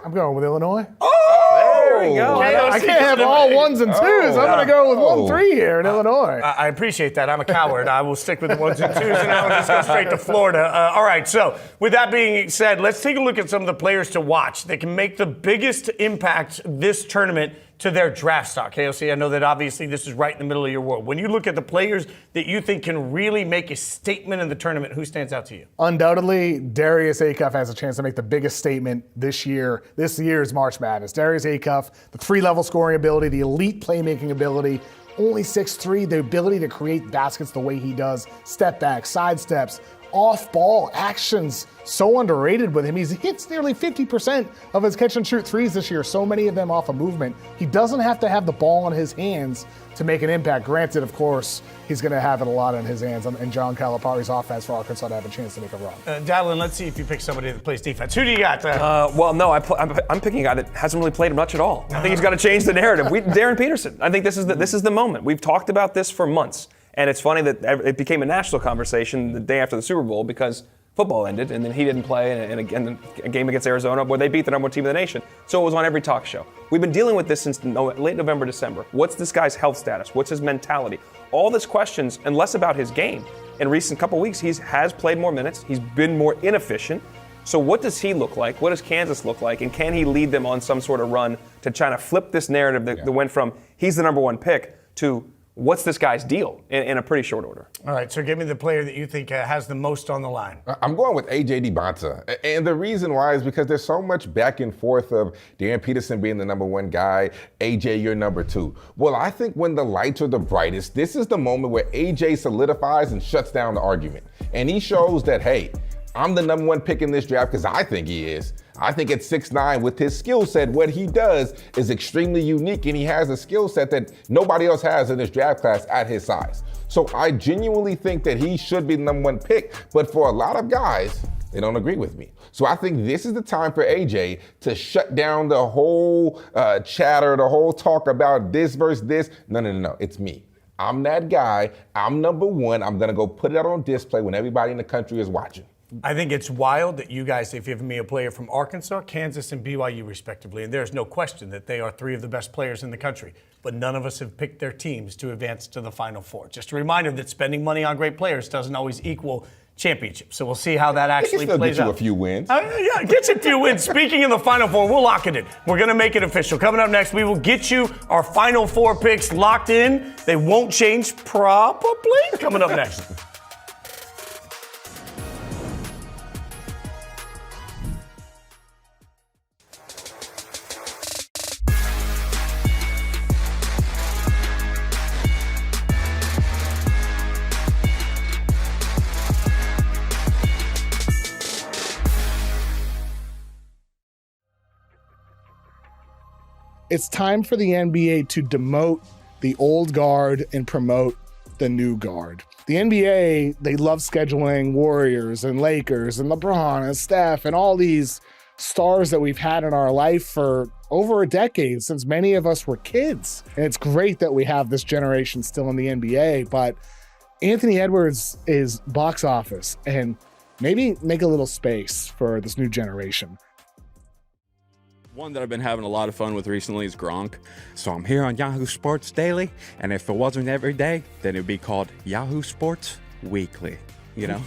I'm going with Illinois. There we go. I can't have all ones and twos. I'm going to go with 1-3 here in Illinois. I appreciate that. I'm a coward. I will stick with the 1s and 2s, and I'll just go straight to Florida. All right, so with that being said, let's take a look at some of the players to watch that can make the biggest impact this tournament to their draft stock. KOC, I know that obviously this is right in the middle of your world. When you look at the players that you think can really make a statement in the tournament, who stands out to you? Undoubtedly, Darius Acuff has a chance to make the biggest statement this year's March Madness. Darius Acuff, the 3-level scoring ability, the elite playmaking ability, only 6'3", the ability to create baskets the way he does, step back, side steps, off-ball actions, so underrated with him. He hits nearly 50% of his catch and shoot threes this year, so many of them off of movement. He doesn't have to have the ball in his hands to make an impact. Granted, of course, he's going to have it a lot in his hands, and John Calipari's offense for Arkansas to have a chance to make a run. Dalen, let's see if you pick somebody that plays defense. Who do you got? Well, no, I'm picking a guy that hasn't really played much at all. I think he's got to change the narrative. Darren Peterson. I think this is the moment. We've talked about this for months. And it's funny that it became a national conversation the day after the Super Bowl because football ended and then he didn't play in a game against Arizona where they beat the number 1 team in the nation. So it was on every talk show. We've been dealing with this since late November, December. What's this guy's health status? What's his mentality? All these questions and less about his game. In recent couple weeks, he has played more minutes. He's been more inefficient. So what does he look like? What does Kansas look like? And can he lead them on some sort of run to try to flip this narrative that went from he's the number 1 pick to what's this guy's deal in a pretty short order? All right, so give me the player that you think has the most on the line. I'm going with A.J. DeBonta. And the reason why is because there's so much back and forth of Darren Peterson being the number 1 guy, A.J. you're number 2. Well, I think when the lights are the brightest, this is the moment where A.J. solidifies and shuts down the argument. And he shows that, hey, I'm the number 1 pick in this draft because I think he is. I think at 6'9", with his skill set, what he does is extremely unique, and he has a skill set that nobody else has in this draft class at his size. So I genuinely think that he should be the number 1 pick, but for a lot of guys, they don't agree with me. So I think this is the time for AJ to shut down the whole chatter, the whole talk about this versus this. No, it's me. I'm that guy. I'm number 1. I'm going to go put it out on display when everybody in the country is watching. I think it's wild that you guys have given me a player from Arkansas, Kansas, and BYU respectively, and there's no question that they are 3 of the best players in the country, but none of us have picked their teams to advance to the Final Four. Just a reminder that spending money on great players doesn't always equal championships, so we'll see how that actually plays out. Get you a few wins. Yeah, get you a few wins. Speaking of the Final Four, we'll lock it in. We're going to make it official. Coming up next, we will get you our Final Four picks locked in. They won't change probably. Coming up next. It's time for the NBA to demote the old guard and promote the new guard. The NBA, they love scheduling Warriors and Lakers and LeBron and Steph and all these stars that we've had in our life for over a decade, since many of us were kids. And it's great that we have this generation still in the NBA, but Anthony Edwards is box office, and maybe make a little space for this new generation. One that I've been having a lot of fun with recently is Gronk. So I'm here on Yahoo Sports Daily, and if it wasn't every day, then it would be called Yahoo Sports Weekly. You know,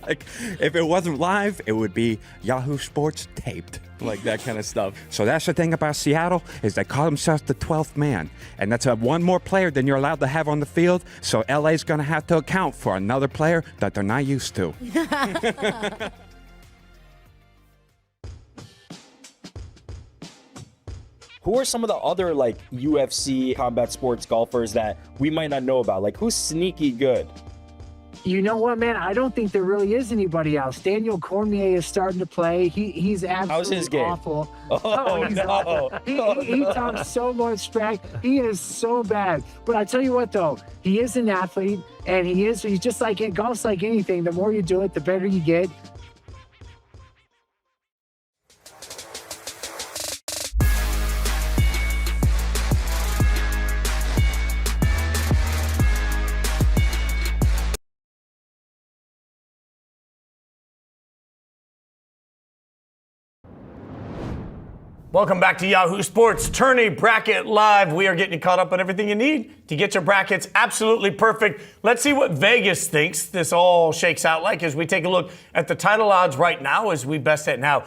like if it wasn't live, it would be Yahoo Sports Taped, like that kind of stuff. So that's the thing about Seattle is they call themselves the 12th man, and that's one more player than you're allowed to have on the field. So LA's going to have to account for another player that they're not used to. Who are some of the other like UFC combat sports golfers that we might not know about? Like who's sneaky good? You know what, man? I don't think there really is anybody else. Daniel Cormier is starting to play. He's absolutely How's his game? awful. He's no. awful. He talks so much trash. He is so bad. But I tell you what, though, he is an athlete, and he's just like golf's like anything. The more you do it, the better you get. Welcome back to Yahoo Sports Tourney Bracket Live. We are getting you caught up on everything you need to get your brackets absolutely perfect. Let's see what Vegas thinks this all shakes out like as we take a look at the title odds right now as we best it. Now,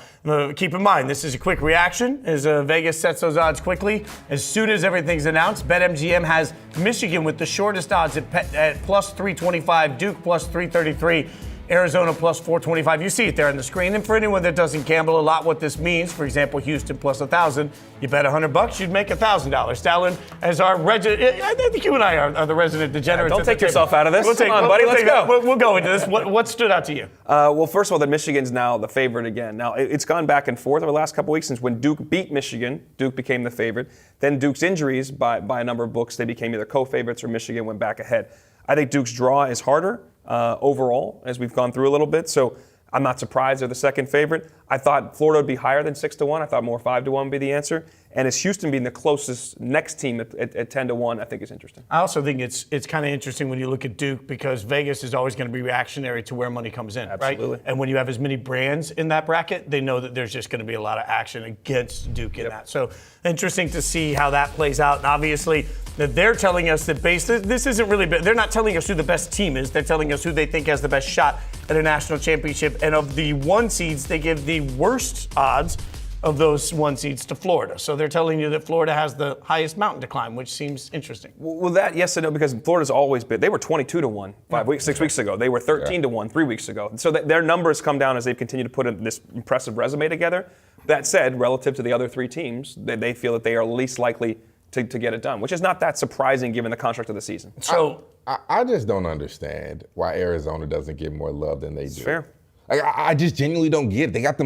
keep in mind, this is a quick reaction as Vegas sets those odds quickly. As soon as everything's announced, BetMGM has Michigan with the shortest odds at plus 325, Duke plus 333. Arizona plus 425. You see it there on the screen. And for anyone that doesn't gamble a lot, what this means, for example, Houston plus 1,000, you bet $100, you'd make $1,000. Dalen, as our resident, I think you and I are the resident degenerates. Don't take yourself out of this. Come on, buddy, let's go. We'll go into this. What stood out to you? Well, first of all, that Michigan's now the favorite again. Now, it's gone back and forth over the last couple weeks since when Duke beat Michigan. Duke became the favorite. Then Duke's injuries, by a number of books, they became either co-favorites or Michigan went back ahead. I think Duke's draw is harder. Overall, as we've gone through a little bit. So I'm not surprised they're the second favorite. I thought Florida would be higher than 6-1. I thought more 5-1 would be the answer. And as Houston being the closest next team at 10-1, I think is interesting. I also think it's kind of interesting when you look at Duke because Vegas is always going to be reactionary to where money comes in, Absolutely. right? And when you have as many brands in that bracket, they know that there's just going to be a lot of action against Duke in that. So interesting to see how that plays out. And obviously, that they're telling us that this isn't really, they're not telling us who the best team is. They're telling us who they think has the best shot at a national championship. And of the 1 seeds, they give the worst odds of those 1 seeds to Florida. So they're telling you that Florida has the highest mountain to climb, which seems interesting. Well, that, yes and no, because Florida's always been, they were 22-1 6 weeks ago. They were 13-1 3 weeks ago. So their numbers come down as they've continued to put in this impressive resume together. That said, relative to the other 3 teams, they feel that they are least likely to get it done, which is not that surprising given the construct of the season. So I just don't understand why Arizona doesn't get more love than they do. Fair. I just genuinely don't get it. They got the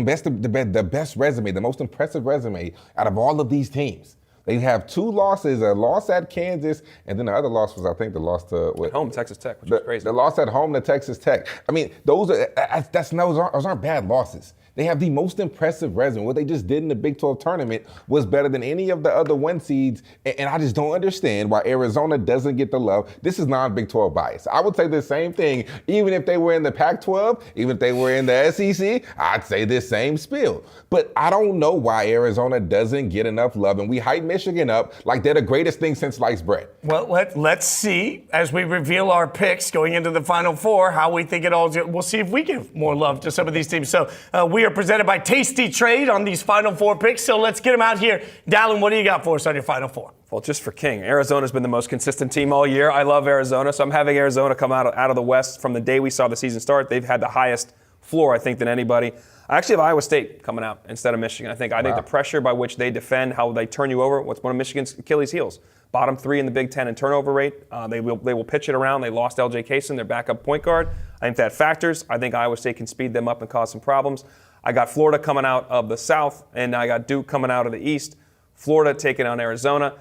best resume, the most impressive resume out of all of these teams. They have 2 losses, a loss at Kansas, and then the other loss was, I think, the loss to at home, Texas Tech, which is crazy. The loss at home to Texas Tech. I mean, those aren't bad losses. They have the most impressive resume. What they just did in the Big 12 tournament was better than any of the other 1 seeds, and I just don't understand why Arizona doesn't get the love. This is non-Big 12 bias. I would say the same thing, even if they were in the Pac-12, even if they were in the SEC, I'd say this same spiel. But I don't know why Arizona doesn't get enough love, and we hype Michigan up like they're the greatest thing since sliced bread. Well, let's see, as we reveal our picks going into the Final Four, how we think it all is. We'll see if we give more love to some of these teams. So we are presented by Tasty Trade on these Final Four picks. So let's get them out here. Dalen, what do you got for us on your Final Four? Well, just for King, Arizona's been the most consistent team all year. I love Arizona, so I'm having Arizona come out of the West. From the day we saw the season start, they've had the highest floor, I think, than anybody. I actually have Iowa State coming out instead of Michigan. I think the pressure by which they defend, how they turn you over, what's one of Michigan's Achilles heels. Bottom 3 in the Big Ten in turnover rate. They will pitch it around. They lost L.J. Kaysen, their backup point guard. I think that factors. I think Iowa State can speed them up and cause some problems. I got Florida coming out of the South, and I got Duke coming out of the East. Florida taking on Arizona.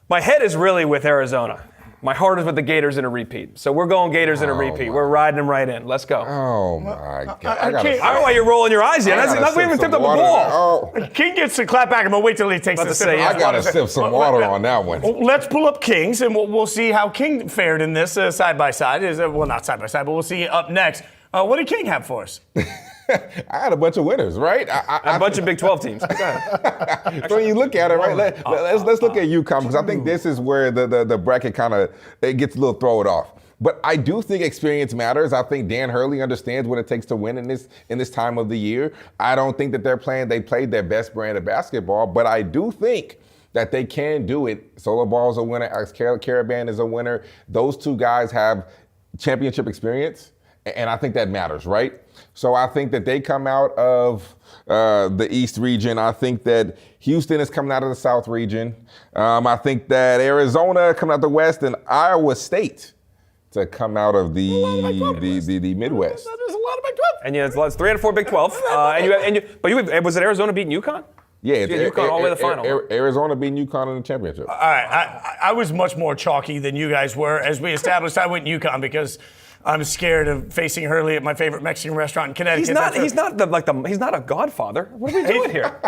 My head is really with Arizona. My heart is with the Gators in a repeat. So we're going Gators in a repeat. We're riding them right in. Let's go. Oh, my God. I don't know why you're rolling your eyes yet. That's we even tipped up a ball. King gets to clap back. I'm going to wait till he takes a sip. I got to sip some water on that one. Let's pull up Kings, and we'll see how King fared in this side by side. Well, not side by side, but we'll see up next. What did King have for us? I had a bunch of winners, right? A bunch of Big 12 teams. So when you look at it, right, let's look at UConn, because I think this is where the bracket kind of gets a little thrown off. But I do think experience matters. I think Dan Hurley understands what it takes to win in this time of the year. I don't think that they played their best brand of basketball, but I do think that they can do it. Solo Ball's a winner. Alex Caravan is a winner. Those two guys have championship experience, and I think that matters, right? So I think that they come out of the East region. I think that Houston is coming out of the South region. I think that Arizona coming out of the West, and Iowa State to come out of the Midwest. There's a lot of Big 12. And it's 3 out of 4 Big 12. Was it Arizona beating UConn? Yeah, it's UConn all the way to the final. Arizona beating UConn in the championship. All right, I was much more chalky than you guys were. As we established, I went UConn because I'm scared of facing Hurley at my favorite Mexican restaurant in Connecticut. He's not a godfather. What are we doing here?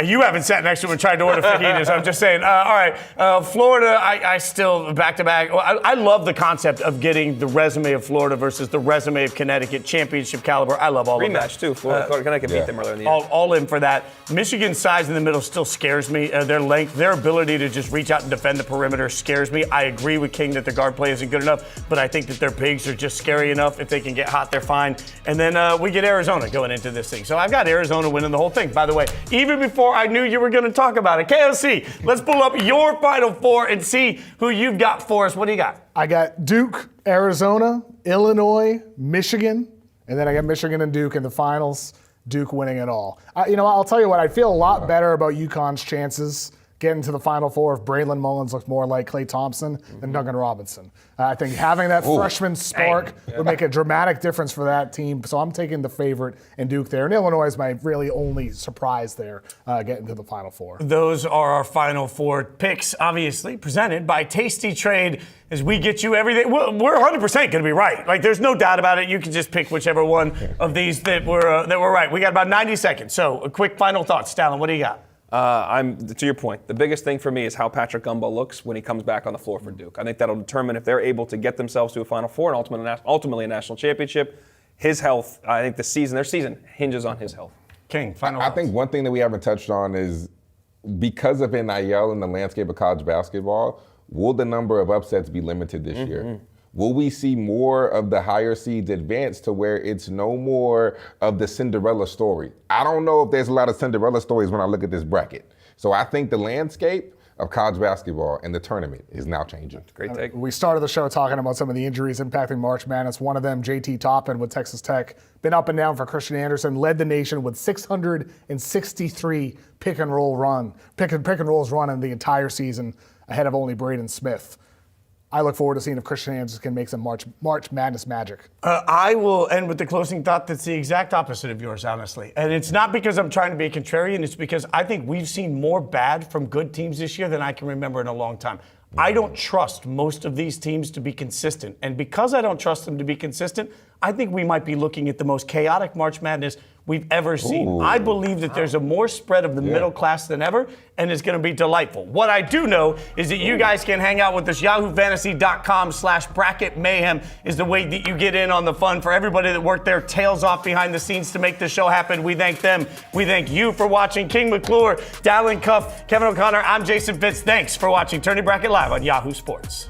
You haven't sat next to him and tried to order fajitas. I'm just saying. All right, Florida, I still back-to-back. I love the concept of getting the resume of Florida versus the resume of Connecticut, championship caliber. I love all of that. Rematch, too. Florida, Connecticut beat them earlier in the year. All in for that. Michigan's size in the middle still scares me. Their length, their ability to just reach out and defend the perimeter scares me. I agree with King that the guard play isn't good enough, but I think that their bigs are just scary enough. If they can get hot, they're fine. And then we get Arizona going into this thing. So I've got Arizona winning the whole thing. By the way, even before I knew you were going to talk about it. KOC, let's pull up your Final Four and see who you've got for us. What do you got? I got Duke, Arizona, Illinois, Michigan, and then I got Michigan and Duke in the finals. Duke winning it all. I'll tell you what, I feel a lot better about UConn's chances getting to the Final Four if Braylon Mullins looks more like Klay Thompson than Duncan Robinson. I think having that freshman spark would make a dramatic difference for that team. So I'm taking the favorite in Duke there. And Illinois is my really only surprise there getting to the Final Four. Those are our Final Four picks, obviously, presented by Tasty Trade. As we get you everything, we're 100% going to be right. Like, there's no doubt about it. You can just pick whichever one of these that were right. We got about 90 seconds. So a quick final thoughts. Dalen, what do you got? To your point, the biggest thing for me is how Patrick Gumbo looks when he comes back on the floor for Duke. I think that'll determine if they're able to get themselves to a Final Four and ultimately a national championship. His health, I think their season hinges on his health. King, final I think one thing that we haven't touched on is because of NIL and the landscape of college basketball, will the number of upsets be limited this year? Will we see more of the higher seeds advance to where it's no more of the Cinderella story? I don't know if there's a lot of Cinderella stories when I look at this bracket. So I think the landscape of college basketball and the tournament is now changing. Great take. We started the show talking about some of the injuries impacting March Madness. One of them, JT Toppin with Texas Tech, been up and down for Christian Anderson, led the nation with 663 pick and rolls run in the entire season, ahead of only Braden Smith. I look forward to seeing if Christian Anderson can make some March Madness magic. I will end with the closing thought that's the exact opposite of yours, honestly. And it's not because I'm trying to be a contrarian. It's because I think we've seen more bad from good teams this year than I can remember in a long time. I don't trust most of these teams to be consistent. And because I don't trust them to be consistent, I think we might be looking at the most chaotic March Madness we've ever seen. Ooh. I believe that there's a more spread of the middle class than ever, and it's going to be delightful. What I do know is that you guys can hang out with us. YahooFantasy.com/bracket mayhem is the way that you get in on the fun. For everybody that worked their tails off behind the scenes to make the show happen, we thank them. We thank you for watching. King McClure, Dalen Cuff, Kevin O'Connor, I'm Jason Fitz. Thanks for watching Turning Bracket Live on Yahoo Sports.